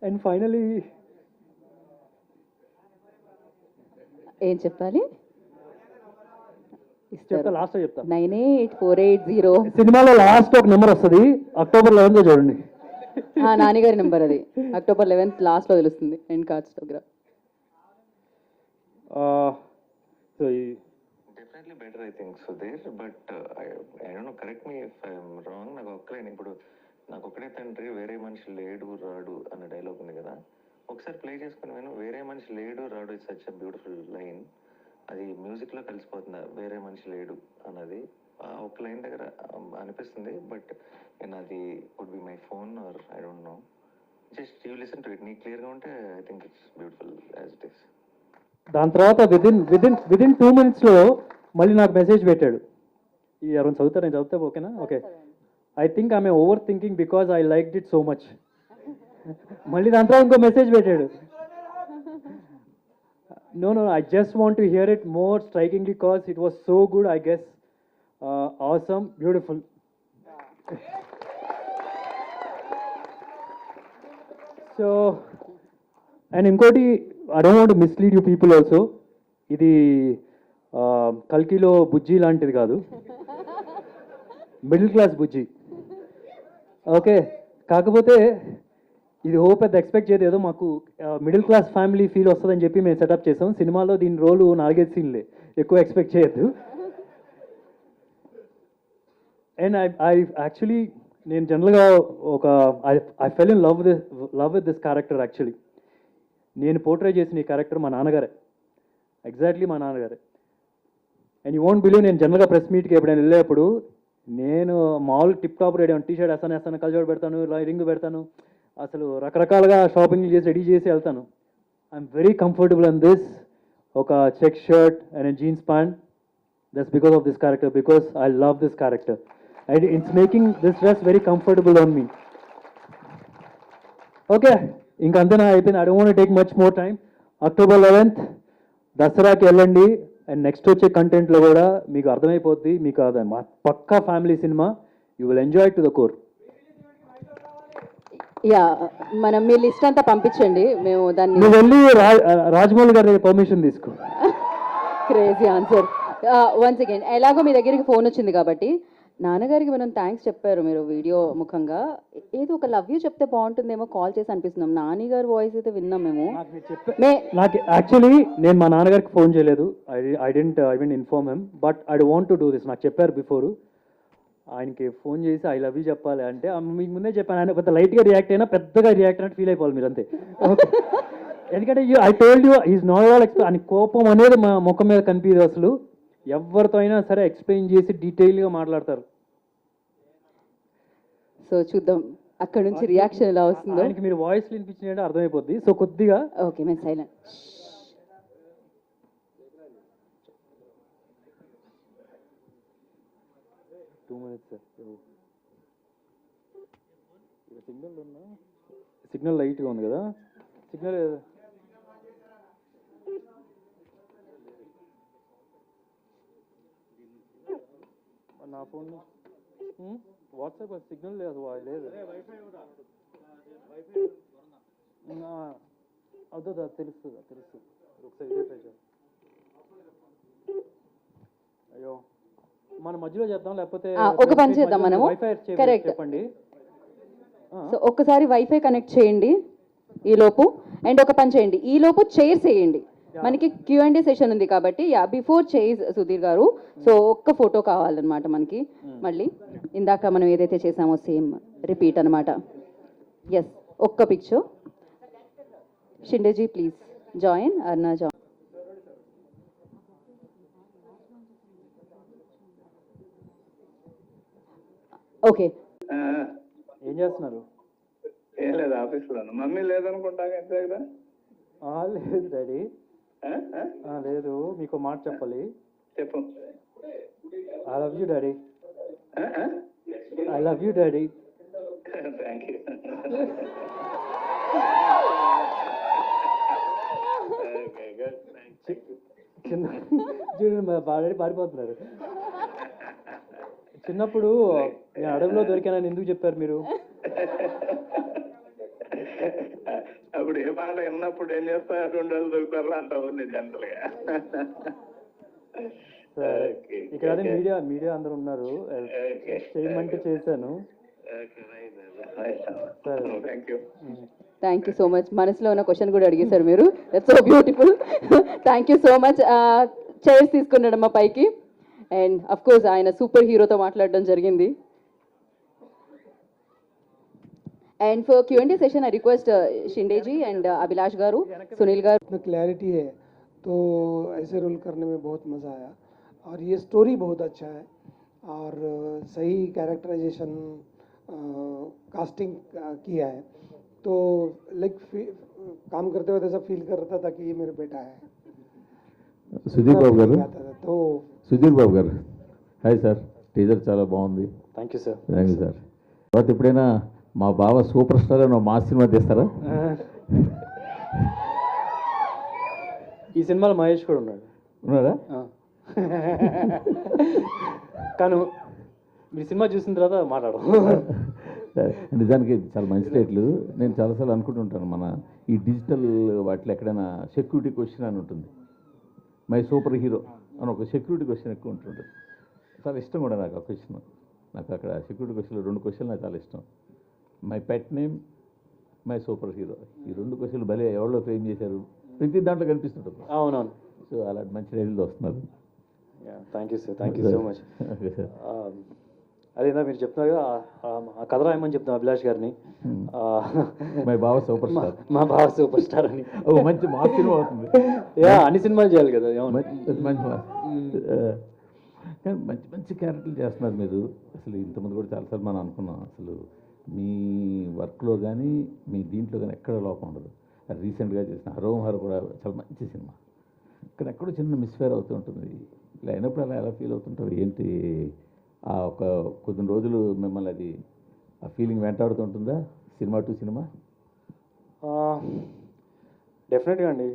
S9: అండ్ ఫైనలీ
S1: ఏం చెప్పాలి?
S9: చెప్తా, లాస్ట్ చెప్తా.
S1: 98480.
S9: సినిమాలో లాస్ట్ ఒక నెంబర్ వస్తుంది, October 11th చూడండి.
S1: నాన్నగారి నెంబర్ అది. October 11th లాస్ట్లో తెలుస్తుంది ఎండ్ కార్డ్స్ దగ్గర.
S9: So
S10: definitely better I think Sudheer. But I don't no, correct me if I'm wrong. నాకు ఒక్కలేను ఇప్పుడు, నాకు ఒక్కడే తండ్రి వేరే మనిషి లేడు రాడు అన్న డైలాగ్ ఉంది కదా, ఒకసారి ప్లే చేసుకుని నేను వేరే మనిషి లేడు రాడు it's such a beautiful line. అది మ్యూజిక్లో కలిసిపోతుంది వేరే మనిషి లేడు అన్నది. ఒక లైన్ దగ్గర అనిపిస్తుంది. బట్ నేను అది would be my phone or I don't know. Just you listen to it. నీకు క్లియర్గా ఉంటే I think it's beautiful as it is.
S9: దాని తర్వాత విదిన్ 2 minutesలో మళ్ళీ నాకు మెసేజ్ పెట్టాడు. ఈ ఎవరైనా చదువుతారు, నేను చదివితే ఓకేనా? Okay. I think I'm over thinking because I liked it so much. మళ్ళీ దాని తర్వాత ఇంకో మెసేజ్ పెట్టాడు. No, I just want to hear it more strikingly because it was so good, I guess. Awesome, beautiful. So, and inkoti, I don't want to mislead you people also. ఇది కల్కిలో బుజ్జి లాంటిది కాదు, middle class బుజ్జి. Okay, కాకపోతే ఇది పెద్ద expect చేయదు, ఏదో మాకు middle class family feel వస్తుందని చెప్పి మేము సెటప్ చేసాం. సినిమాలో దీని రోలు 4-5 సీన్లే, ఎక్కువ ఎక్స్పెక్ట్ చేయొద్దు. అండ్ ఐ యాక్చువల్లీ నేను జనరల్గా I fell in love with this character. Actually నేను పోర్ట్రే చేసిన ఈ క్యారెక్టర్ మా నాన్నగారే, ఎగ్జాక్ట్లీ మా నాన్నగారే. అండ్ యూ వోంట్ బిలీవ్, నేను జనరల్గా ప్రెస్ మీట్కి ఎప్పుడైనా వెళ్ళేప్పుడు నేను మామూలు tip top ready T shirt వేస్తాను, కల్జోడు పెడతాను, రింగ్ పెడతాను, అసలు రకరకాలుగా షాపింగ్ చేసి రెడీ చేసి వెళ్తాను. I'm very comfortable in this. ఒక check shirt and jeans pant, that's because of this character, because I love this character and it's making this dress very comfortable on me. Okay, ఇంకా అంతేనా, అయిపోయింది. I don't want take much more time. October 11th దసరాకి వెళ్ళండి. And next వచ్చే కంటెంట్లో కూడా మీకు అర్థమైపోద్ది, మీకు అది పక్కా ఫ్యామిలీ సినిమా. You will enjoy to the core.
S1: Yeah, మనం మీ లిస్ట్ అంతా పంపించండి, మేము దాన్ని.
S9: నువ్వు వెళ్ళి రాజమౌళి గారి దగ్గర పర్మిషన్ తీసుకో.
S1: Crazy answer. వన్స్ అగైన్, ఎలాగో మీ దగ్గరికి ఫోన్ వచ్చింది కాబట్టి నాన్నగారికి మనం థ్యాంక్స్ చెప్పారు మీరు వీడియో ముఖంగా. ఏదో ఒక లవ్ యూ చెప్తే బాగుంటుందేమో కాల్ చేసి అనిపిస్తున్నాం. నాని గారి వాయిస్ అయితే విన్నాం మేము.
S9: నాకు యాక్చువల్లీ నేను మా నాన్నగారికి ఫోన్ చేయలేదు. I didn't inform him, but I want to do this. నాకు చెప్పారు బిఫోర్. ఆయనకి ఫోన్ చేసి ఐ లవ్ యూ చెప్పాలి అంటే మీకు ముందే చెప్పాను, ఆయన పెద్ద లైట్గా రియాక్ట్ అయినా పెద్దగా రియాక్ట్ అయినట్టు ఫీల్ అయిపోవాలి మీరు అంతే. ఎందుకంటే I told you is not all అని కోపం అనేది మా ముఖం మీద కనిపించదు అసలు. ఎవరితో అయినా సరే ఎక్స్ప్లెయిన్ చేసి డీటెయిల్గా మాట్లాడతారు.
S1: సో చూద్దాం అక్కడ నుంచి రియాక్షన్ ఎలా వస్తుందో.
S9: ఆయనకి మీరు వాయిస్ వినిపించినట్టు అర్థమైపోద్ది. సో కొద్దిగా
S1: ఓకే మేము సైలెంట్.
S9: 2 minutes sir. సిగ్నల్ లైట్గా ఉంది కదా, సిగ్నల్ నా ఫోన్ వాట్సాప్ సిగ్నల్ లేదు లేదు అవుతుందా తెలుస్తుంది ఒకసారి ఇదే ట్రై చేద్దాం. అయ్యో మన మధ్యలో చేద్దాం లేకపోతే
S1: ఒక పని చేద్దాం మనము.
S9: వైఫై
S1: కరెక్ట్
S9: చెప్పండి.
S1: సో ఒక్కసారి వైఫై కనెక్ట్ చేయండి ఈ లోపు, అండ్ ఒక పని చేయండి ఈ లోపు చైర్స్ వేయండి. మనకి Q&A సెషన్ ఉంది కాబట్టి బిఫోర్ చైర్స్ సుధీర్ గారు. సో ఒక్క ఫోటో కావాలన్నమాట మనకి. మళ్ళీ ఇందాక మనం ఏదైతే చేసామో సేమ్ రిపీట్ అనమాట. ఎస్ ఒక్క picture. షిండేజీ please join. అర్నా join. Okay
S9: ఏం చేస్తున్నారు?
S11: ఏం లేదు, ఆఫీస్లో మమ్మీ లేదనుకుంటా అంతే కదా.
S9: లేదు డాడీ, లేదు మీకు మాట చెప్పాలి.
S11: చెప్పు.
S9: I love you daddy. I love you daddy.
S11: Thank you.
S9: చిన్న చూడండి డాడీ పారిపోతున్నారు. చిన్నప్పుడు నేను అడవిలో దొరికానని ఎందుకు చెప్పారు మీరు?
S11: అప్పుడు ఏ మాట విన్నప్పుడు ఏం చేస్తా, 2 రోజులు దొరుకుతారు అంటావు జనరల్ గా.
S9: ఇక్కడ అదే మీడియా అందరూ ఉన్నారు, చేయమంటే చేశాను.
S1: Thank you so much. మనసులో ఉన్న క్వశ్చన్ కూడా అడిగేశారు మీరు. That's so beautiful. Thank you so much. Chairs తీసుకున్నాడమ్మా పైకి. అండ్ అఫ్ కోర్స్ ఆయన సూపర్ హీరోతో మాట్లాడడం జరిగింది. And for Q&A session, I request Shinde ji and Abhilash garu, Sunil garu.
S8: इतना क्लैरिटी है तो ऐसे रोल करने में बहुत मज़ा आया और ये स्टोरी बहुत अच्छा है और सही कैरेक्टराइजेशन कास्टिंग किया है तो लाइक काम करते वक्त ऐसा फील कर रहा था कि ये मेरा बेटा है.
S12: సుధీర్ బాబు గారు,
S8: तो
S12: సుధీర్ బాబు గారు హాయ్ సార్. టీజర్ చాలా బాగుంది.
S9: Thank you sir.
S12: Thank you sir. తర్వాత ఎప్పుడైనా మా బావ సూపర్ స్టార్ అని మా సినిమా తీస్తారా?
S9: ఈ సినిమాలో మహేష్ కూడా ఉన్నాడు.
S12: ఉన్నారా?
S9: కానీ మీ సినిమా చూసిన తర్వాత మాట్లాడడం.
S12: నిజానికి చాలా మంచి టైటిల్. నేను చాలాసార్లు అనుకుంటుంటాను, మన ఈ డిజిటల్ వాటిలో ఎక్కడైనా సెక్యూరిటీ క్వశ్చన్ అని ఉంటుంది, మై సూపర్ హీరో అని ఒక సెక్యూరిటీ క్వశ్చన్ ఎక్కువ ఉంటుంటుంది. చాలా ఇష్టం కూడా నాకు ఆ క్వశ్చన్. నాకు అక్కడ సెక్యూరిటీ క్వశ్చన్లో 2 క్వశ్చన్లు నాకు చాలా ఇష్టం. My pet name, my super hero. ఈ 2 క్వశ్చన్లు భలే ఎవరో ఫ్రేమ్ చేశారు, ప్రతి దాంట్లో కనిపిస్తుంటుంది.
S9: అవునవును.
S12: సో అలాంటి మంచి టైటిల్ వస్తున్నారు.
S9: Thank you sir. Thank you so much. అదేనా మీరు చెప్తున్నారు కదా, ఆ కథ రాయమని చెప్తాం అభిలాష్ గారిని.
S12: మై బావ సూపర్ స్టార్,
S9: మా బావ సూపర్ స్టార్ అని.
S12: ఓ మంచి మా సినిమా అవుతుంది.
S9: అన్ని సినిమాలు చేయాలి కదా.
S12: మంచి కానీ మంచి మంచి క్యారెక్టర్లు చేస్తున్నారు మీరు. అసలు ఇంతమంది కూడా చాలాసార్లు మనం అనుకున్నాం, అసలు మీ వర్క్లో కానీ మీ దీంట్లో కానీ ఎక్కడ లోపం ఉండదు. అది రీసెంట్గా చేసిన హరోహర్ కూడా చాలా మంచి సినిమా, కానీ ఎక్కడో చిన్న మిస్ఫేర్ అవుతూ ఉంటుంది. ఇలా అయినప్పుడు అలా ఎలా ఫీల్ అవుతుంటారు ఏంటి? ఆ ఒక కొద్ది రోజులు మిమ్మల్ని అది ఆ ఫీలింగ్ వెంటాడుతుంటుందా సినిమా టు సినిమా?
S9: డెఫినెట్గా అండి,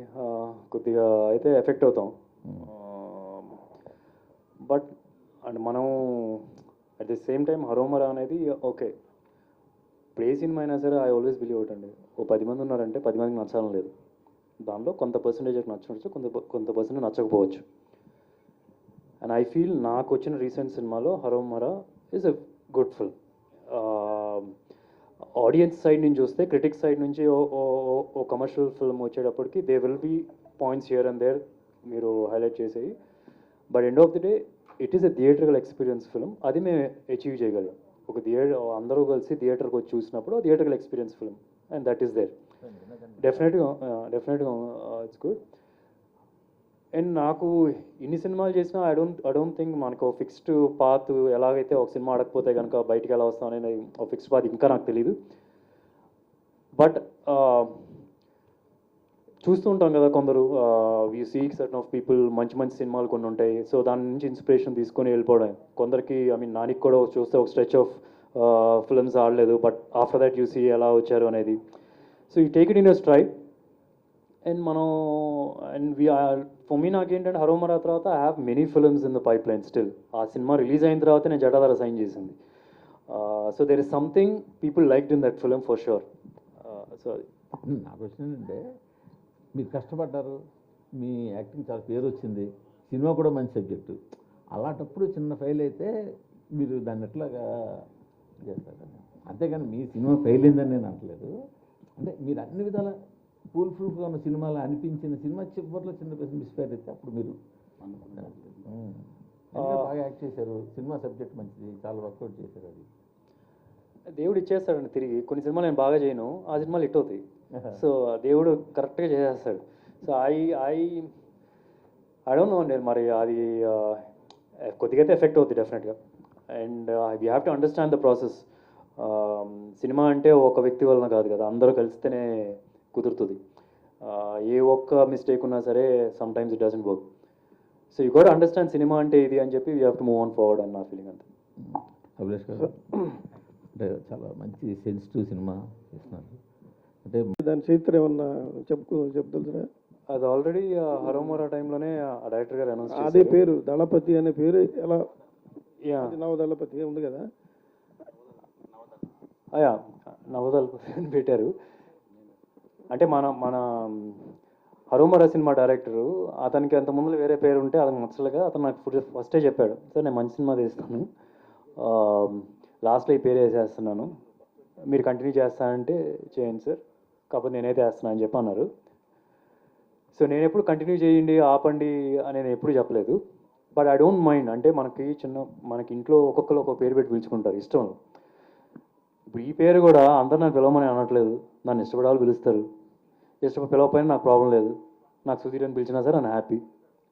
S9: కొద్దిగా అయితే ఎఫెక్ట్ అవుతాం. బట్ అండ్ మనం అట్ ది సేమ్ టైం హరోమరా అనేది ఓకే, ఇప్పుడు ఏ సినిమా అయినా సరే ఐ ఆల్వేస్ బిలీవ్ అవుట్ అండి, ఓ 10 మంది ఉన్నారంటే 10 మందికి నచ్చాలని లేదు. దానిలో కొంత పర్సంటేజ్ నచ్చవచ్చు, కొంత పర్సెంట్ నచ్చకపోవచ్చు. అండ్ ఐ ఫీల్ నాకు వచ్చిన రీసెంట్ సినిమాలో హరోమరా is a good film. Audience side నుంచి చూస్తే, క్రిటిక్స్ సైడ్ నుంచి ఓ కమర్షియల్ ఫిల్మ్ వచ్చేటప్పటికి they will be points here and there మీరు హైలైట్ చేసేవి. But end of the day it is a theatrical experience film. అది మేము అచీవ్ చేయగలం. ఒక అందరూ కలిసి థియేటర్కి వచ్చి చూసినప్పుడు theatrical experience film, and that is there. డెఫినెట్గా ఇట్స్ గుడ్. అండ్ నాకు ఇన్ని సినిమాలు చేసినా ఐ డోంట్ థింక్ మనకు ఫిక్స్డ్ పాత్, ఎలాగైతే ఒక సినిమా ఆడకపోతే కనుక బయటికి ఎలా వస్తాం అనేది ఒక ఫిక్స్డ్ పాత్ ఇంకా నాకు తెలియదు. బట్ చూస్తూ ఉంటాం కదా, కొందరు we see certain of people మంచి మంచి సినిమాలు కొన్ని ఉంటాయి. సో దాని నుంచి ఇన్స్పిరేషన్ తీసుకొని వెళ్ళిపోవడం. కొందరికి నానికి కూడా చూస్తే ఒక స్ట్రెచ్ ఆఫ్ ఫిల్మ్స్ ఆడలేదు, but after that you see ఎలా వచ్చారు అనేది. So you take it in your stride. And for me నాకేంటంటే హరోమరా తర్వాత I have many films in the pipeline still. ఆ సినిమా రిలీజ్ అయిన తర్వాత నేను జటాధార సైన్ చేసింది. So there is something people liked in that film for sure. సో
S12: నా క్వశ్చన్ ఏంటంటే, మీరు కష్టపడ్డారు, మీ యాక్టింగ్ చాలా పేరు వచ్చింది, సినిమా కూడా మంచి సబ్జెక్టు, అలాంటప్పుడు చిన్న ఫెయిల్ అయితే మీరు దాన్ని ఎట్లాగా చేస్తారు? అంతేగాని మీ సినిమా ఫెయిల్ అయిందని నేను అనట్లేదు. అంటే మీరు అన్ని విధాల ఫుల్ ప్రూఫ్గా ఉన్న సినిమాలు అనిపించిన సినిమా చివరిలో చిన్న మిస్ఫైర్ అయితే అప్పుడు మీరు బాగా యాక్ట్ చేశారు, సినిమా సబ్జెక్ట్ మంచిది, చాలా వర్కౌట్ చేశారు. అది
S9: దేవుడు ఇచ్చేస్తాడండి తిరిగి. కొన్ని సినిమాలు నేను బాగా చేయను, ఆ సినిమాలు హిట్ అవుతాయి. సో దేవుడు కరెక్ట్గా చేసేస్తాడు. సో ఐ డోంట్ నో, నేను మరి అది కొద్దిగా అయితే ఎఫెక్ట్ అవుతుంది డెఫినెట్గా. And we have to understand the process. Cinema అంటే ఒక వ్యక్తి వలన కాదు కదా, అందరూ కలిస్తేనే కుదురుతుంది. ఏ ఒక్క మిస్టేక్ ఉన్నా సరే some times it doesn't work. So you got understand cinema అంటే ఇది అని చెప్పి we have to move on forward అని నా ఫీలింగ్ అంతే.
S12: అభిలాష్ గారు అంటే చాలా మంచి సెన్సిటివ్ సినిమా చేస్తున్నారు. అంటే
S8: దాని చరిత్ర ఏమన్నా చెప్తారా?
S9: అది ఆల్రెడీ హరోమోరా టైంలోనే ఆ డైరెక్టర్ గారు అనౌన్స్ చేశారు.
S8: అదే పేరు దళపతి అనే పేరు ఎలా?
S9: యా,
S8: నవదళపతి ఉంది కదా.
S9: అయ్యా, నవదళపతి అని పెట్టారు. అంటే మన హరోమరా సినిమా డైరెక్టరు, అతనికి అంత ముందు వేరే పేరు ఉంటే అతనికి నచ్చలేక అతను నాకు ఫస్టే చెప్పాడు, సార్ నేను మంచి సినిమా తీస్తాను, లాస్ట్లో ఈ పేరు వేసేస్తున్నాను, మీరు కంటిన్యూ చేస్తానంటే చేయండి సార్, కాకపోతే నేనైతే వేస్తున్నాను అని చెప్పి అన్నారు. సో నేను ఎప్పుడు కంటిన్యూ చేయండి ఆపండి అని నేను ఎప్పుడు చెప్పలేదు. But I don't mind. అంటే మనకి ఇంట్లో ఒక్కొక్కరు ఒక్కొక్క పేరు పెట్టి పిలుచుకుంటారు ఇష్టం. ఇప్పుడు ఈ పేరు కూడా అందరూ నన్ను పిలవమని అనట్లేదు, నన్ను ఇష్టపడాలి పిలుస్తారు. పిలవకపోయినా నాకు ప్రాబ్లం లేదు. నాకు సుధీర్ అని పిలిచినా సరే నన్ను హ్యాపీ.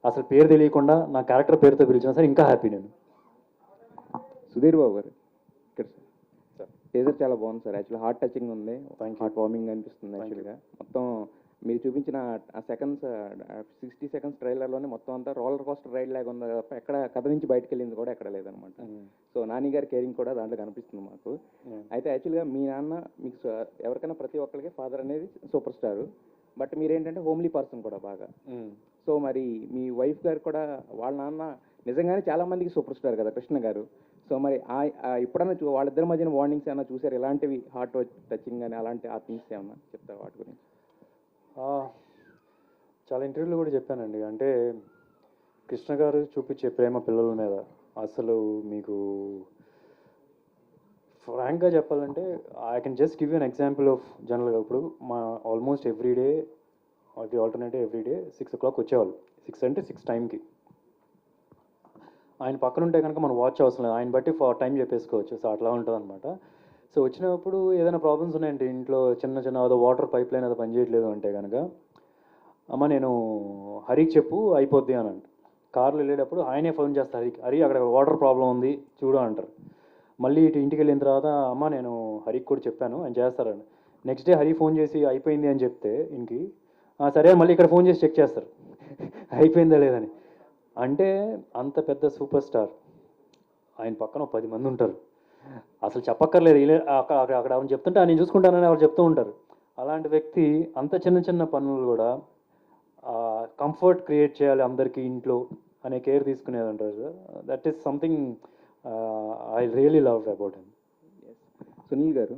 S9: అసలు పేరు తెలియకుండా నా క్యారెక్టర్ పేరుతో పిలిచినా సరే ఇంకా హ్యాపీ నేను.
S7: సుధీర్ బాబు గారు ఇక్కడ సార్, టీజర్ చాలా బాగుంది సార్. యాక్చువల్లీ హార్ట్ టచింగ్ ఉంది, హార్ట్ వార్మింగ్ అనిపిస్తుంది. యాక్చువల్గా మొత్తం మీరు చూపించిన ఆ సెకండ్స్ 60 సెకండ్స్ ట్రైలర్లోనే మొత్తం అంతా రోలర్ కోస్టర్ రైడ్ లాగా ఉంది తప్ప ఎక్కడ కథ నుంచి బయటకు వెళ్ళింది కూడా ఎక్కడ లేదనమాట. సో నాని గారి కేరింగ్ కూడా దాంట్లో కనిపిస్తుంది మాకు. అయితే యాక్చువల్గా మీ నాన్న మీకు ఎవరికైనా ప్రతి ఒక్కరికి ఫాదర్ అనేది సూపర్ స్టారు, బట్ మీరేంటంటే హోమ్లీ పర్సన్ కూడా బాగా. సో మరి మీ వైఫ్ గారు కూడా వాళ్ళ నాన్న నిజంగానే చాలా మందికి సూపర్ స్టార్ కదా కృష్ణ గారు. సో మరి ఎప్పుడన్నా వాళ్ళిద్దరి మధ్యన వార్నింగ్స్ ఏమైనా చూసారు, ఎలాంటివి హార్ట్ టచింగ్ అని అలాంటి ఆ థింగ్స్ ఏమన్నా చెప్తారు వాటి గురించి?
S9: చాలా ఇంటర్వ్యూలో కూడా చెప్పానండి. అంటే కృష్ణ గారు చూపించే ప్రేమ పిల్లల మీద అసలు మీకు ఫ్రాంక్గా చెప్పాలంటే I can just give you an example of జనరల్గా ఇప్పుడు మా almost everyday alternative everyday 6 o'clock వచ్చేవాళ్ళు. 6 అంటే 6 టైంకి. ఆయన పక్కన ఉంటే కనుక మనం వాచ్ అవసరం లేదు, ఆయన బట్టి టైం చెప్పేసుకోవచ్చు. సో అట్లా ఉంటుంది అనమాట. సో వచ్చినప్పుడు ఏదైనా ప్రాబ్లమ్స్ ఉన్నాయంటే ఇంట్లో చిన్న అదో వాటర్ పైప్ లైన్ అదో పనిచేయట్లేదు అంటే కనుక, అమ్మ నేను హరికి చెప్పు అయిపోద్ది అని అంట. కార్లో వెళ్ళేటప్పుడు ఆయనే ఫోన్ చేస్తారు, హరి అక్కడ వాటర్ ప్రాబ్లం ఉంది చూడు అంటారు. మళ్ళీ ఇటు ఇంటికి వెళ్ళిన తర్వాత అమ్మ నేను హరికి కూడా చెప్పాను ఆయన చేస్తారని. నెక్స్ట్ డే హరి ఫోన్ చేసి అయిపోయింది అని చెప్తే ఇంటికి సరే మళ్ళీ ఇక్కడ ఫోన్ చేసి చెక్ చేస్తారు అయిపోయిందా లేదని. అంటే అంత పెద్ద సూపర్ స్టార్, ఆయన పక్కన 10 మంది ఉంటారు, అసలు చెప్పక్కర్లేదు. అక్కడ ఆయన చెప్తుంటే నేను చూసుకుంటానని ఎవరు చెప్తూ ఉంటారు. అలాంటి వ్యక్తి అంత చిన్న పనులు కూడా కంఫర్ట్ క్రియేట్ చేయాలి అందరికీ ఇంట్లో అనే కేర్ తీసుకునేది అంటారు sir. That is something I really love about him.
S7: Sunil గారు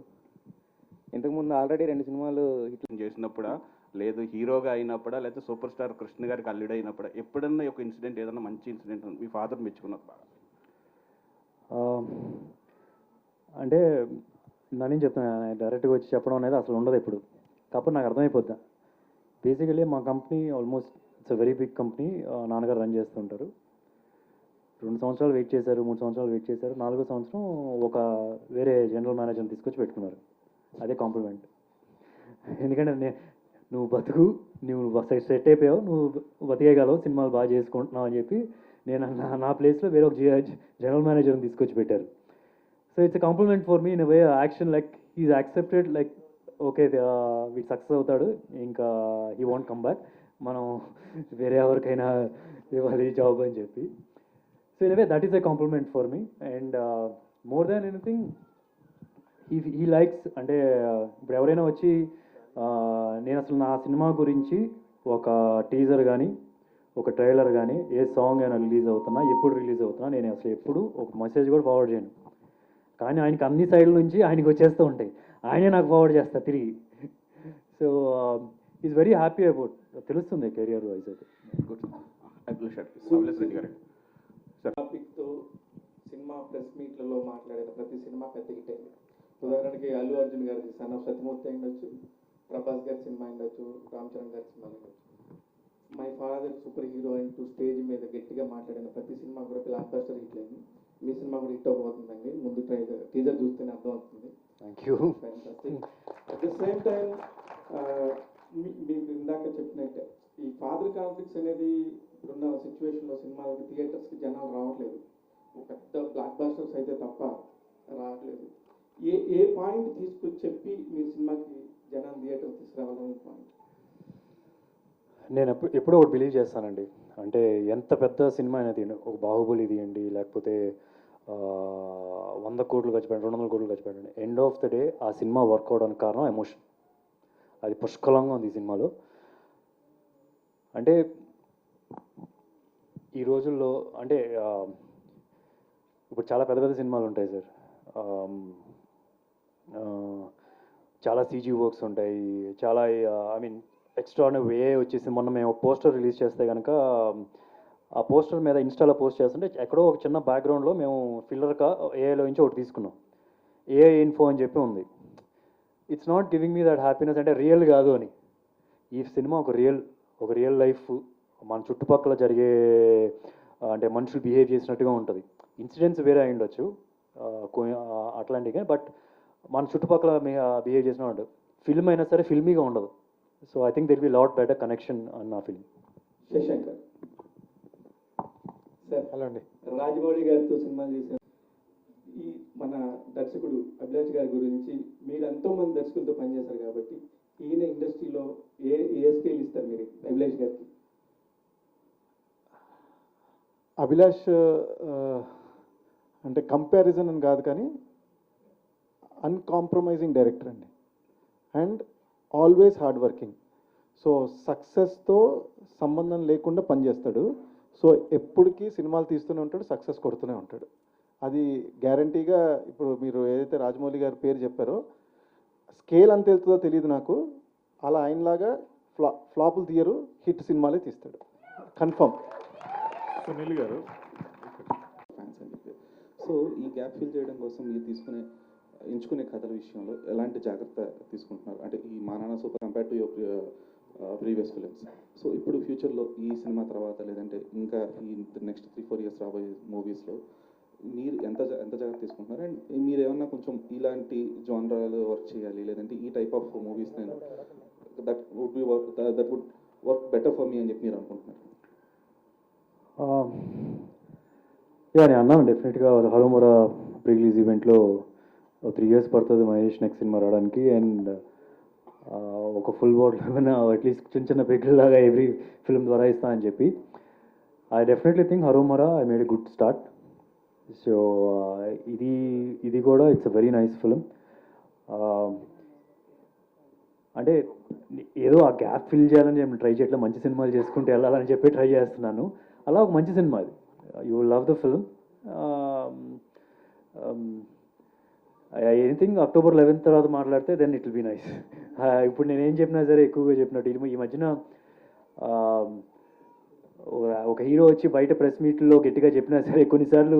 S7: ఇంతకుముందు ఆల్రెడీ 2 సినిమాలు హిట్
S13: చేసినప్పుడా, లేదు హీరోగా అయినప్పుడా, లేకపోతే సూపర్ స్టార్ కృష్ణ గారికి అల్లుడు అయినప్పుడా, ఎప్పుడన్నా ఒక ఇన్సిడెంట్ ఏదన్నా మంచి ఇన్సిడెంట్ మీ ఫాదర్ మెచ్చుకున్నారు బాగా?
S9: అంటే నేనేం చెప్తాను, డైరెక్ట్గా వచ్చి చెప్పడం అనేది అసలు ఉండదు ఇప్పుడు. కాకపోతే నాకు అర్థమైపోద్ది. బేసికలీ మా company almost it's a very big company, నాన్నగారు రన్ చేస్తుంటారు. 2 సంవత్సరాలు వెయిట్ చేశారు, 3 సంవత్సరాలు వెయిట్ చేశారు, 4వ సంవత్సరం ఒక వేరే జనరల్ మేనేజర్ని తీసుకొచ్చి పెట్టుకున్నారు. అదే కాంప్లిమెంట్. ఎందుకంటే నువ్వు బతుకు, నువ్వు సెట్ అయిపోయావు, నువ్వు బతికేయగలవు, సినిమాలు బాగా చేసుకుంటున్నావు అని చెప్పి నేను నా ప్లేస్లో వేరే ఒక జనరల్ మేనేజర్ని తీసుకొచ్చి పెట్టారు. So it's a compliment for me in way action, like he's accepted, like okay వీడు సక్సెస్ అవుతాడు, ఇంకా హీ వాంట్ కమ్ బ్యాక్, మనం వేరే ఎవరికైనా ఇవ్వాలి జాబ్ అని చెప్పి. So in way that is a compliment for me. And more than anything he likes, అంటే ఇప్పుడు ఎవరైనా వచ్చి నేను అసలు నా సినిమా గురించి ఒక టీజర్ కానీ ఒక ట్రైలర్ కానీ ఏ సాంగ్ అయినా రిలీజ్ అవుతున్నా, ఎప్పుడు రిలీజ్ అవుతున్నా, నేను అసలు ఎప్పుడు ఒక మెసేజ్ కూడా ఫార్వర్డ్ చేయను. కానీ ఆయనకి అన్ని సైడ్ల నుంచి ఆయనకి వచ్చేస్తూ ఉంటాయి, ఆయనే నాకు ఫార్వర్డ్ చేస్తారు తిరిగి. So is very happy about, తెలుస్తుంది కెరియర్ వైజ్ అయితే.
S14: టాపిక్తో సినిమా ప్రెస్ మీట్లలో మాట్లాడిన ప్రతి సినిమా పెద్ద హిట్ అయింది. ఉదాహరణకి అల్లు అర్జున్ గారిది సన్ ఆఫ్ సత్యమూర్తి అయిండొచ్చు, ప్రభాస్ గారి సినిమా అయిండొచ్చు, రామ్ చరణ్ గారి సినిమా అయిండొచ్చు. మై ఫాదర్ సూపర్ హీరో అంటూ స్టేజ్ మీద గట్టిగా మాట్లాడిన ప్రతి సినిమా కూడా బ్లాక్ బస్టర్ హిట్ అయింది. మీ సినిమా కూడా హిట్ అవ్వబోతుందండి. ముందు టీజర్ చూస్తేనే అర్థం అవుతుంది.
S9: Thank you.
S14: At the same time మీరు ఇందాక చెప్పినట్టే ఈ ఫాదర్ కాన్ఫ్లిక్ట్స్ అనేది ఇప్పుడున్న సిచ్యువేషన్లో సినిమాలకి థియేటర్స్కి జనాలు రావట్లేదు. పెద్ద బ్లాక్ బాస్టర్స్ అయితే తప్ప రావట్లేదు. ఏ పాయింట్ తీసుకొచ్చి చెప్పి మీ సినిమాకి జనాలు థియేటర్ తీసుకురావాలని పాయింట్?
S9: నేను ఎప్పుడో ఒకటి బిలీవ్ చేస్తానండి, అంటే ఎంత పెద్ద సినిమా అయినా తీయండి, ఒక బాహుబలి తీయండి, లేకపోతే 100 కోట్లు ఖర్చు పెట్టండి, 200 కోట్లు ఖర్చు పెట్టండి, ఎండ్ ఆఫ్ ద డే ఆ సినిమా వర్క్ అవడానికి కారణం ఎమోషన్. అది పుష్కలంగా ఉంది ఈ సినిమాలో. అంటే ఈ రోజుల్లో అంటే ఇప్పుడు చాలా పెద్ద పెద్ద సినిమాలు ఉంటాయి సార్, చాలా సీజీ వర్క్స్ ఉంటాయి, చాలా ఐ మీన్ ఎక్స్ట్రాడినరీ వే వచ్చేసి మొన్న మేము ఒక పోస్టర్ రిలీజ్ చేస్తే కనుక ఆ పోస్టర్ మీద ఇన్స్టాలో పోస్ట్ చేస్తుంటే ఎక్కడో ఒక చిన్న బ్యాక్గ్రౌండ్లో మేము ఫిల్లర్గా ఏఐలో నుంచి ఒకటి తీసుకున్నాం, ఏఐ ఇన్ఫో అని చెప్పి ఉంది. It's not giving me that happiness, అంటే రియల్ కాదు అని. ఈ సినిమా ఒక రియల్ లైఫ్, మన చుట్టుపక్కల జరిగే అంటే మనుషులు బిహేవ్ చేసినట్టుగా ఉంటుంది. ఇన్సిడెంట్స్ వేరే అయి ఉండొచ్చు అట్లాంటివి, బట్ మన చుట్టుపక్కల బిహేవ్ చేసిన ఉంటుంది. ఫిల్మ్ అయినా సరే ఫిల్మీగా ఉండదు. So I think there be lot better connection అన్న ఫిల్మ్.
S14: శశాంకర్ సార్,
S5: హలో అండి.
S14: రాజమౌళి గారితో సినిమా చేసిన ఈ మన దర్శకుడు అభిలాష్ గారి గురించి మీరు ఎంతోమంది దర్శకులతో పనిచేశారు కాబట్టి ఈయన ఇండస్ట్రీలో ఏ స్కేల్ ఇస్తారు మీరు అభిలాష్ గారికి?
S4: అభిలాష్ అంటే కంపారిజన్ అని కాదు కానీ అన్కాంప్రమైజింగ్ డైరెక్టర్ అండి, and always hard working. So సక్సెస్తో సంబంధం లేకుండా పనిచేస్తాడు. సో ఎప్పటికీ సినిమాలు తీస్తూనే ఉంటాడు, సక్సెస్ కొడుతూనే ఉంటాడు. అది గ్యారంటీగా ఇప్పుడు మీరు ఏదైతే రాజమౌళి గారి పేరు చెప్పారో, స్కేల్ అంత వెళ్తుందో తెలియదు నాకు, అలా ఆయనలాగా ఫ్లాపులు తీయరు, హిట్ సినిమాలే తీస్తాడు కన్ఫర్మ్.
S13: సునీల్ గారు,
S14: ఫ్యాన్స్ అని చెప్పి సో ఈ గ్యాప్ ఫిల్ చేయడం కోసం మీరు ఎంచుకునే కథల విషయంలో ఎలాంటి జాగ్రత్త తీసుకుంటున్నారు? అంటే ఈ మా నాన్న super compare to your previous films, so ఇప్పుడు ఫ్యూచర్లో ఈ సినిమా తర్వాత లేదంటే ఇంకా ఈ నెక్స్ట్ 3-4 years రాబోయే మూవీస్లో మీరు ఎంత జాగ్రత్త తీసుకుంటున్నారు? అండ్ మీరు ఏమన్నా కొంచెం ఇలాంటి జానరాలు వర్క్ చేయాలి, లేదంటే ఈ టైప్ ఆఫ్ మూవీస్ నేను that wood work better for me అని చెప్పి మీరు అనుకుంటున్నారు?
S9: నేను అన్నాను డెఫినెట్గా హరోమోరా ప్రీ రిలీజ్ ఈవెంట్లో 3 years పడుతుంది మహేష్ నెక్స్ట్ సినిమా రావడానికి. అండ్ ఒక ఫుల్ బాటిల్ అట్లీస్ట్ చిన్న పెగ్గులాగా ఎవ్రీ ఫిల్మ్ ద్వారా ఇస్తా అని చెప్పి I definitely think హరోమోరా I made a good start. So ఇది కూడా it's a very nice film. అంటే ఏదో ఆ గ్యాప్ ఫిల్ చేయాలని నేను ట్రై చేయట్లేదు, మంచి సినిమాలు చేసుకుంటూ వెళ్ళాలని చెప్పి ట్రై చేస్తున్నాను. అలా ఒక మంచి సినిమా అది, you will love the film. Anything October 11th తర్వాత మాట్లాడితే then it will be nice. ఇప్పుడు నేనేం చెప్పినా సరే ఎక్కువగా చెప్పినట్టు ఈ మధ్యన ఒక హీరో వచ్చి బయట ప్రెస్ మీట్లో గట్టిగా చెప్పినా సరే కొన్నిసార్లు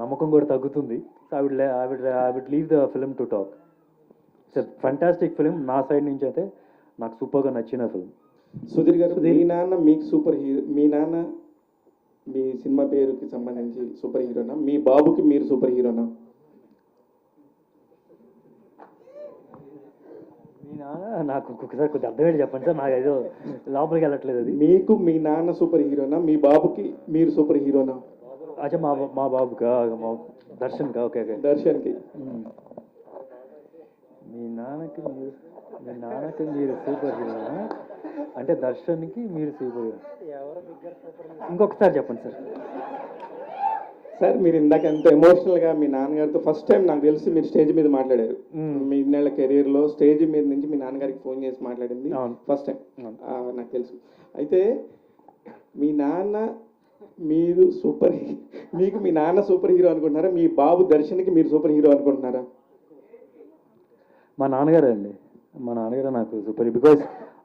S9: నమ్మకం కూడా తగ్గుతుంది. So I would leave the film to talk. It's fantastic film. నా సైడ్ నుంచి అయితే నాకు సూపర్గా నచ్చిన ఫిల్మ్.
S14: సుధీర్ గారు, మీ నాన్న మీకు సూపర్ హీరో, మీ నాన్న మీ సినిమా పేరుకి సంబంధించి సూపర్ హీరోనా, మీ బాబుకి మీరు సూపర్ హీరోనా?
S9: మీ నాన్న నాకు ఒక్కొక్కసారి కొద్దిగా అర్థమయ్యేది చెప్పండి సార్, నాకు ఏదో లోపలికి వెళ్ళట్లేదు అది.
S14: మీకు మీ నాన్న సూపర్ హీరోనా, మీ బాబుకి మీరు సూపర్ హీరోనా?
S9: అచ్చా మా బాబుకా, మా దర్శన్కా? Okay okay.
S14: దర్శన్కి.
S9: మీ నాన్నకి మీరు సూపర్ హీరోనా అంటే దర్శన్కి మీరు సూపర్ హీరో. ఇంకొకసారి చెప్పండి సార్.
S14: సార్ మీరు ఇందాక ఎంత ఎమోషనల్గా మీ నాన్నగారితో ఫస్ట్ టైం నాకు తెలిసి మీరు స్టేజ్ మీద మాట్లాడారు. మీ ఇన్నేళ్ల కెరీర్లో స్టేజ్ మీద నుంచి మీ నాన్నగారికి ఫోన్ చేసి మాట్లాడింది ఫస్ట్ టైం నాకు తెలుసు. అయితే మీ నాన్న మీరు మీకు మీ నాన్న సూపర్ హీరో అనుకుంటున్నారా, మీ బాబు దర్శన్కి మీరు సూపర్ హీరో అనుకుంటున్నారా?
S9: మా నాన్నగారే అండి, మా నాన్నగారే నాకు సూపర్, బికాజ్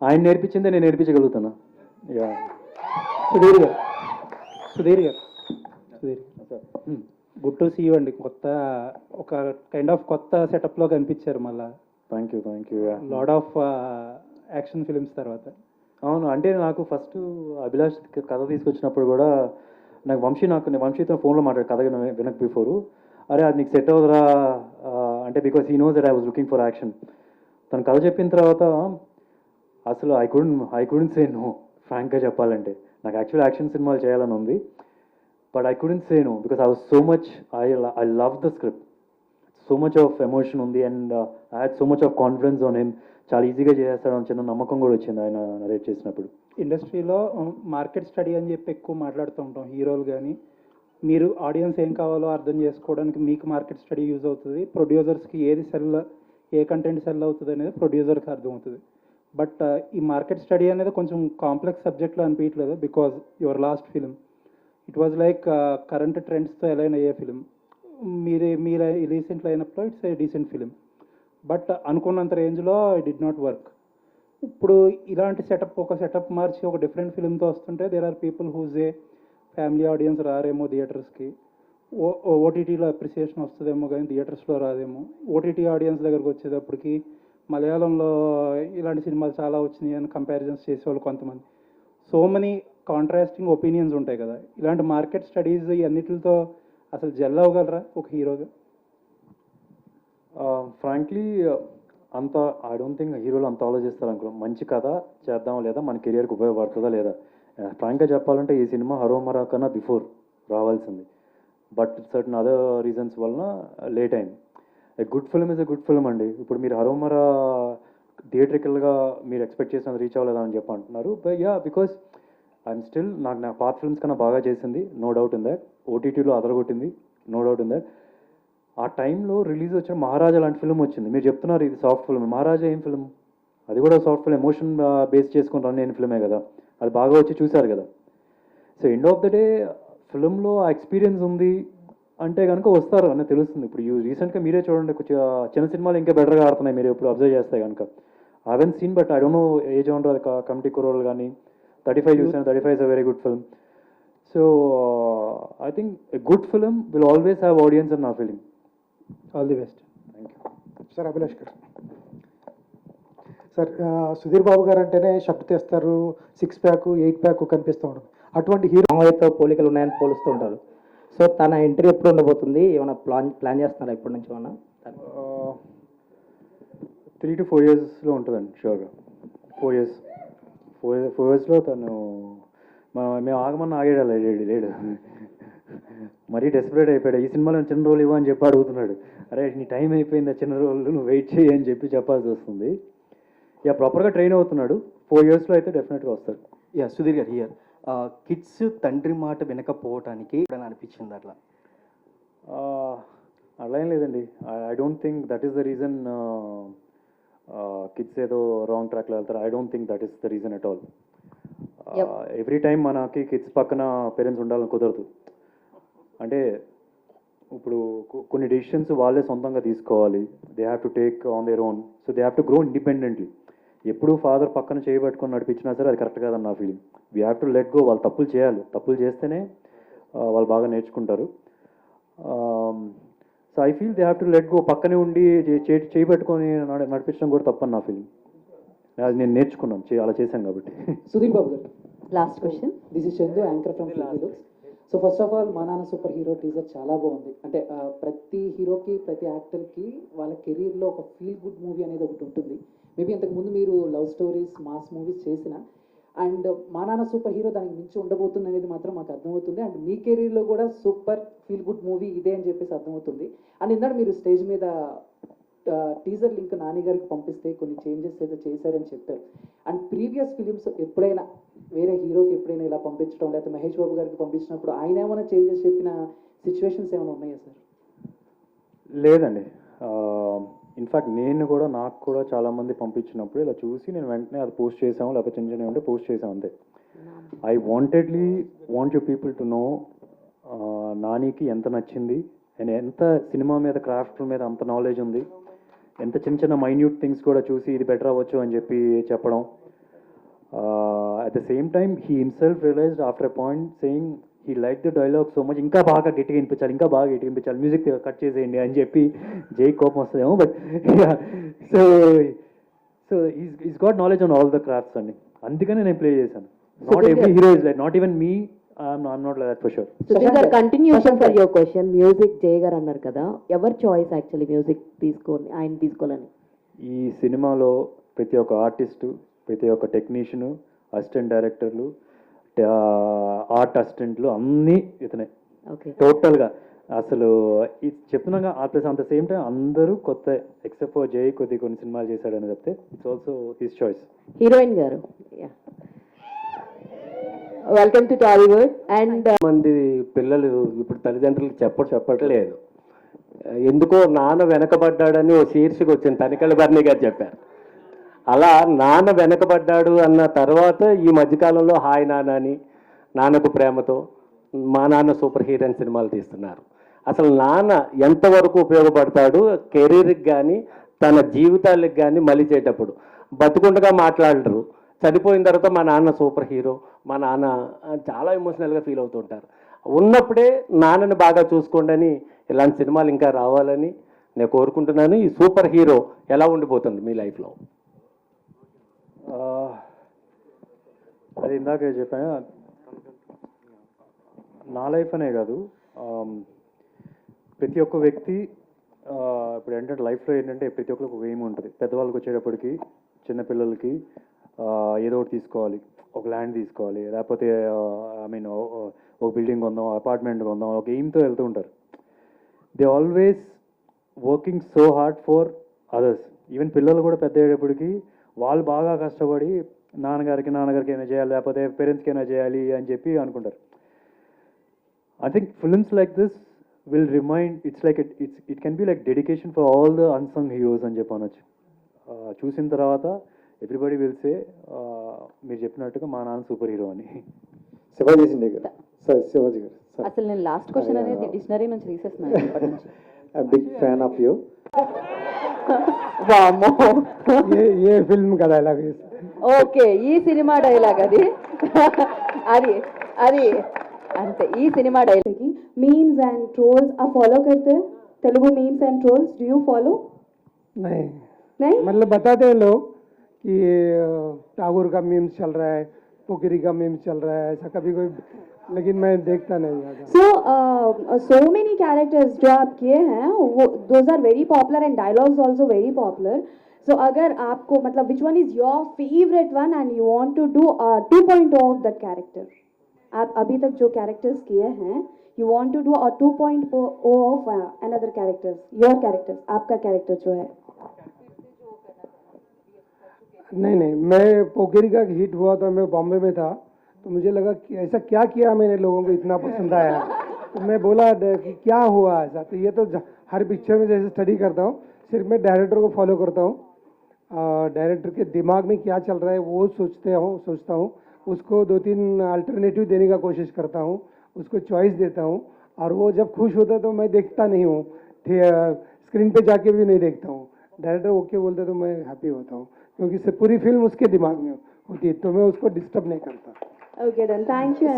S9: ఆయన నేర్పించిందే నేను నేర్పించగలుగుతాను. యా.
S5: సుధీర్ గారు గుడ్ టు సీ యూ అండి. ఒక కైండ్ ఆఫ్ కొత్త సెటప్లో కనిపించారు మళ్ళా.
S9: Thank you.
S5: Lot of action films తర్వాత.
S9: అవును, అంటే నాకు ఫస్ట్ అభిలాష్ కథ తీసుకొచ్చినప్పుడు కూడా నాకు వంశీతో ఫోన్లో మాట్లాడు కథ వినక్ బిఫోరు, అరే అది నీకు సెట్ అవుదరా అంటే, because he knows that I was looking for action. తను కథ చెప్పిన తర్వాత అసలు ఐ కుడెంట్ సే నో. ఫ్రాంక్గా చెప్పాలంటే నాకు యాక్చువల్ యాక్షన్ సినిమాలు చేయాలని ఉంది, but I couldn't say no because I was so much I love the script. So much of emotion ఉంది and I had so much of confidence on him. చాలా ఈజీగా చేసేస్తాడని చిన్న నమ్మకం కూడా వచ్చింది ఆయన నరేట్ చేసినప్పుడు.
S5: ఇండస్ట్రీలో మార్కెట్ స్టడీ అని చెప్పి ఎక్కువ మాట్లాడుతూ ఉంటాం హీరోలు, కానీ మీరు ఆడియన్స్ ఏం కావాలో అర్థం చేసుకోవడానికి మీకు మార్కెట్ స్టడీ యూజ్ అవుతుంది. ప్రొడ్యూసర్స్కి ఏ కంటెంట్ సెల్ అవుతుంది అనేది ప్రొడ్యూసర్కి అర్థమవుతుంది. బట్ ఈ మార్కెట్ స్టడీ అనేది కొంచెం కాంప్లెక్స్ సబ్జెక్ట్లో అనిపించలేదు, because your last film it was like current ట్రెండ్స్తో అలైన్ అయ్యే ఫిలిం. మీరు రీసెంట్లో అయినప్పుడు it's a decent film, but అనుకున్నంత రేంజ్లో ఇట్ డిడ్ నాట్ వర్క్. ఇప్పుడు ఇలాంటి ఒక సెటప్ మార్చి ఒక డిఫరెంట్ ఫిలింతో వస్తుంటే there are people whose a family audience రారేమో థియేటర్స్కి, ఓటీటీలో అప్రిసియేషన్ వస్తుందేమో కానీ థియేటర్స్లో రాదేమో. ఓటీటీ ఆడియన్స్ దగ్గరకు వచ్చేటప్పటికి మలయాళంలో ఇలాంటి సినిమాలు చాలా వచ్చినాయి అని కంపారిజన్స్ చేసేవాళ్ళు కొంతమంది. సో మెనీ కాంట్రాస్టింగ్ ఒపీనియన్స్ ఉంటాయి కదా. ఇలాంటి మార్కెట్ స్టడీస్ అన్నిటితో అసలు జెల్ అవ్వగలరా ఒక హీరోగా?
S9: ఫ్రాంక్లీ అంత ఐ డోంట్ థింక్ హీరోలు అంత ఆలోచిస్తారు అనుకో. మంచి కథ చేద్దాం లేదా మన కెరియర్కి ఉపయోగపడుతుందా లేదా. ఫ్రాంక్గా చెప్పాలంటే ఈ సినిమా హరోమరా కన్నా బిఫోర్ రావాల్సింది, బట్ సర్టన్ అదర్ రీజన్స్ వలన లేట్ అయింది. A good film is a good film అండి. ఇప్పుడు మీరు హరోమరా థియేట్రికల్గా మీరు ఎక్స్పెక్ట్ చేసినంత రీచ్ అవ్వలేదా అని చెప్పి అంటున్నారు. But yeah, because I'm still నా పార్ట్ ఫిల్మ్స్ కన్నా బాగా చేసింది, నో డౌట్ ఇన్ దట్. ఓటీటీలో అదరగొట్టింది, నో డౌట్ ఇన్ దట్. ఆ టైంలో రిలీజ్ వచ్చిన మహారాజా లాంటి ఫిల్మ్ వచ్చింది. మీరు చెప్తున్నారు ఇది సాఫ్ట్ ఫిల్మ్, మహారాజా ఏం ఫిల్మ్? అది కూడా సాఫ్ట్ ఫిల్మ్, ఎమోషన్ బేస్ చేసుకుని రన్ అయిన ఫిల్మే కదా. అది బాగా వచ్చి చూశారు కదా. So end of the day ఫిల్మ్లో ఆ ఎక్స్పీరియన్స్ ఉంది అంటే కనుక వస్తారు అని తెలుస్తుంది. ఇప్పుడు రీసెంట్గా మీరే చూడండి, కొంచెం చిన్న సినిమాలు ఇంకా బెటర్గా ఆడుతున్నాయి మీరు ఇప్పుడు అబ్జర్వ్ చేస్తే కనుక. I haven't seen, but I don't know a genre committee Kurrollu కానీ 35 చూసాను. 35 is a very good film. So I think a good film will always have audience and నా feeling.
S5: All the best.
S9: Thank you
S5: sir. Abhilash గారు. Sir, Sudheer Babu గారు అంటేనే shirt తెస్తారు, 6 pack 8 pack కనిపిస్తూ ఉంటుంది. అటువంటి హీరో
S15: రామయ్యతో పోలికలు ఉన్నాయని పోలుస్తూ ఉంటారు. సో తన ఎంట్రీ ఎప్పుడు ఉండబోతుంది? ఏమైనా ప్లాన్ చేస్తున్నారా ఇప్పటి నుంచి? ఏమన్నా
S9: 3 to 4 yearsలో ఉంటుందండి షూర్గా. 4 yearsలో తను మేము ఆగమన్నా ఆగాడు లేడు. మరీ డెస్పరేట్ అయిపోయాడు. ఈ సినిమాలో చిన్న రోల్ ఇవ్వని చెప్పి అడుగుతున్నాడు. అరే నీ టైం అయిపోయింది, ఆ చిన్న రోల్ నువ్వు వెయిట్ చేయి అని చెప్పాల్సి వస్తుంది. యా, ప్రాపర్గా ట్రైన్ అవుతున్నాడు. 4 yearsలో అయితే డెఫినెట్గా వస్తాడు.
S15: యా, సుధీర్ గారు హియర్. కిడ్స్ తండ్రి మాట వినకపోవటానికి అనిపించింది అట్లా?
S9: అలా ఏం లేదండి. I don't think that is the reason kids ఏదో రాంగ్ ట్రాక్లో వెళ్తారు. I don't think that is the reason at all. Every time మనకి కిడ్స్ పక్కన పేరెంట్స్ ఉండాలని కుదరదు. అంటే ఇప్పుడు కొన్ని డెసిషన్స్ వాళ్ళే సొంతంగా తీసుకోవాలి. They have to take on their own. So they have to grow independently. ఎప్పుడు ఫాదర్ పక్కన చేయబట్టుకొని నడిపించినా సరే అది కరెక్ట్ కాదని నా feeling. We have to let go. వాళ్ళు తప్పులు చేయాలి, తప్పులు చేస్తేనే వాళ్ళు బాగా నేర్చుకుంటారు. So I feel they have to let go. పక్కనే ఉండి చేయబట్టుకొని నడిపించడం కూడా తప్పని నా ఫీలింగ్. అది నేను నేర్చుకున్నాను, అలా చేశాను కాబట్టి.
S15: సుధీర్ బాబు గారు,
S1: last question.
S15: This is Chandu, anchor from looks.
S16: So first of all మా నాన్న సూపర్ హీరో టీజర్ చాలా బాగుంది. అంటే ప్రతి హీరోకి ప్రతి యాక్టర్కి వాళ్ళ కెరీర్లో ఒక ఫీల్ గుడ్ మూవీ అనేది ఒకటి ఉంటుంది. మేబీ ఇంతకుముందు మీరు లవ్ స్టోరీస్ మాస్ మూవీస్ చేసిన అండ్ మా నాన్న సూపర్ హీరో దానికి మించి ఉండబోతుంది అనేది మాత్రం మాకు అర్థమవుతుంది. అండ్ మీ కెరీర్లో కూడా సూపర్ ఫీల్ గుడ్ మూవీ ఇదే అని చెప్పేసి అర్థమవుతుంది. అండ్ ఇందాక మీరు స్టేజ్ మీద టీజర్ లింక్ నాని గారికి పంపిస్తే కొన్ని చేంజెస్ అయితే చేశారని చెప్పారు. అండ్ ప్రీవియస్ ఫిలిమ్స్ ఎప్పుడైనా వేరే హీరోకి ఎప్పుడైనా ఇలా పంపించడం లేకపోతే మహేష్ బాబు గారికి పంపించినప్పుడు ఆయన ఏమైనా చేంజెస్ చెప్పిన సిచ్యువేషన్స్ ఏమైనా ఉన్నాయా సార్?
S9: లేదండి. ఇన్ఫ్యాక్ట్ నాకు కూడా చాలామంది పంపించినప్పుడు ఇలా చూసి నేను వెంటనే అది పోస్ట్ చేసాము, లేకపోతే చిన్న చిన్న ఉంటే పోస్ట్ చేసాము అంతే. I want you people to know నానికి ఎంత నచ్చింది అండ్ ఎంత సినిమా మీద క్రాఫ్ట్ మీద అంత నాలెడ్జ్ ఉంది, ఎంత చిన్న చిన్న మైన్యూట్ థింగ్స్ కూడా చూసి ఇది బెటర్ అవ్వచ్చు అని చెప్పి చెప్పడం. At the same time he himself realised after a point saying he like the dialogue so much, ఇంకా బాగా గట్టిగా వినిపించాలి, మ్యూజిక్ కట్ చేసేయండి అని చెప్పి జై కోపం వస్తుందేమో. But so is got knowledge on all the crafts అండి, అందుకనే నేను ప్లే చేశాను. Not every hero is like, not even me, I'm not like that for sure.
S1: Continuation for your question, music Jaya గారు అన్నారు కదా, ఎవరి చాయిస్ యాక్చువల్లీ మ్యూజిక్ ఆయన తీసుకోవాలని?
S9: ఈ సినిమాలో ప్రతి ఒక్క ఆర్టిస్టు, ప్రతి ఒక్క టెక్నీషియను, అసిస్టెంట్ డైరెక్టర్లు, ఆర్ట్ అసిస్టెంట్లు అన్నీ ఇతనే టోటల్గా. అసలు ఇది చెప్తున్నాగా ప్లస్ అంత సేమ్ టైం అందరూ కొత్త, ఎక్సెప్ట్ ఫర్ జై కొన్ని సినిమాలు చేశాడని చెప్తే it's also his choice.
S1: Heroine గారు, వెల్కమ్ టు టాలీవుడ్. అండ్
S17: మంది పిల్లలు ఇప్పుడు తల్లిదండ్రులకు చెప్పట్లేదు. ఎందుకో నాన్న వెనకబడ్డాడని ఓ శీర్షిక వచ్చింది, తనికెళ్ళ బర్ని గారు చెప్పారు. అలా నాన్న వెనకబడ్డాడు అన్న తర్వాత ఈ మధ్యకాలంలో హాయ్ నాన్న అని, నాన్నకు ప్రేమతో, మా నాన్న సూపర్ హీరో అని సినిమాలు తీస్తున్నారు. అసలు నాన్న ఎంతవరకు ఉపయోగపడతాడు కెరీర్కి కానీ తన జీవితాలకు కానీ మలిచేటప్పుడు? బతుకుండగా మాట్లాడరు, చనిపోయిన తర్వాత మా నాన్న సూపర్ హీరో, మా నాన్న చాలా ఎమోషనల్గా ఫీల్ అవుతుంటారు. ఉన్నప్పుడే నాన్నని బాగా చూసుకోండి అని ఇలాంటి సినిమాలు ఇంకా రావాలని నేను కోరుకుంటున్నాను. ఈ సూపర్ హీరో ఎలా ఉండిపోతుంది మీ లైఫ్లో?
S9: అది ఇందాక చెప్పాను, నా లైఫ్ అనే కాదు, ప్రతి ఒక్క వ్యక్తి ఇప్పుడు ఏంటంటే లైఫ్లో ఏంటంటే ప్రతి ఒక్కరికి ఒక ఎయిమ్ ఉంటుంది. పెద్దవాళ్ళకి వచ్చేటప్పటికి చిన్నపిల్లలకి ఏదో ఒకటి తీసుకోవాలి, ఒక ల్యాండ్ తీసుకోవాలి, లేకపోతే ఒక బిల్డింగ్ కొందాం, అపార్ట్మెంట్ కొందాం, ఒక ఎయిమ్తో వెళ్తూ ఉంటారు. They always working so hard for others. Even పిల్లలు కూడా పెద్ద అయ్యేటప్పటికి వాళ్ళు బాగా కష్టపడి నాన్నగారికి అయినా చేయాలి, లేకపోతే పేరెంట్స్కి అయినా చేయాలి అని చెప్పి అనుకుంటారు. I think films like this will remind, it can be like dedication for all the unsung heroes అని చెప్పి అనొచ్చు. చూసిన తర్వాత ఎవ్రీబడి విల్ సే మీరు చెప్పినట్టుగా మా నాన్న సూపర్ హీరో అని.
S4: శివాజీ గారు, శివాజీ గారు,
S1: అసలు నేను లాస్ట్ క్వశ్చన్ అనేది డిక్షనరీ నుంచి తీసేస్తున్నాను ఇప్పటి నుంచి.
S4: Big fan of you.
S8: ये फिल्म का डायलॉग है.
S1: ఓకే, ఈ సినిమా డైలాగ్ అది అది అది అంతే, ఈ సినిమా డైలాగ్.
S18: मीम्स एंड ट्रोल्स आप फॉलो करते हैं? Telugu memes and trolls do you follow? नहीं
S8: मतलब बताते हैं लोग कि टागोर का मीम्स चल रहा है, पोखरी का मीम्स चल रहा है, ऐसा कभी कोई, लेकिन मैं देखता नहीं ज़्यादा.
S18: So many characters जो आप किए हैं वो those are very popular and dialogues also very popular. So अगर आपको मतलब which one is your favorite one and you want to do 2.0 of that character? आप अभी तक जो characters किए हैं you want to do a 2.0 of another characters, your characters, आपका character जो है.
S8: नहीं, मैं पोखरी का हिट हुआ था, मैं बॉम्बे में था, तो मुझे लगा कि ऐसा क्या किया मैंने लोगों को इतना पसंद आया. तो मैं बोला कि क्या हुआ ऐसा. तो ये तो हर पिक्चर में जैसे स्टडी करता हूँ, सिर्फ मैं डायरेक्टर को फॉलो करता हूँ, डायरेक्टर के दिमाग में क्या चल रहा है वो सोचता हूँ, उसको 2-3 अल्टरनेटिव देने का कोशिश करता हूँ, उसको चॉइस देता हूँ, और वो जब खुश होता है तो मैं देखता नहीं हूँ, स्क्रीन पे जाके भी नहीं देखता हूँ. डायरेक्टर ओके बोलते तो मैं हैप्पी होता हूँ, क्योंकि पूरी फिल्म उसके दिमाग में होती है, तो मैं उसको डिस्टर्ब नहीं करता.
S18: Okay then, thank you.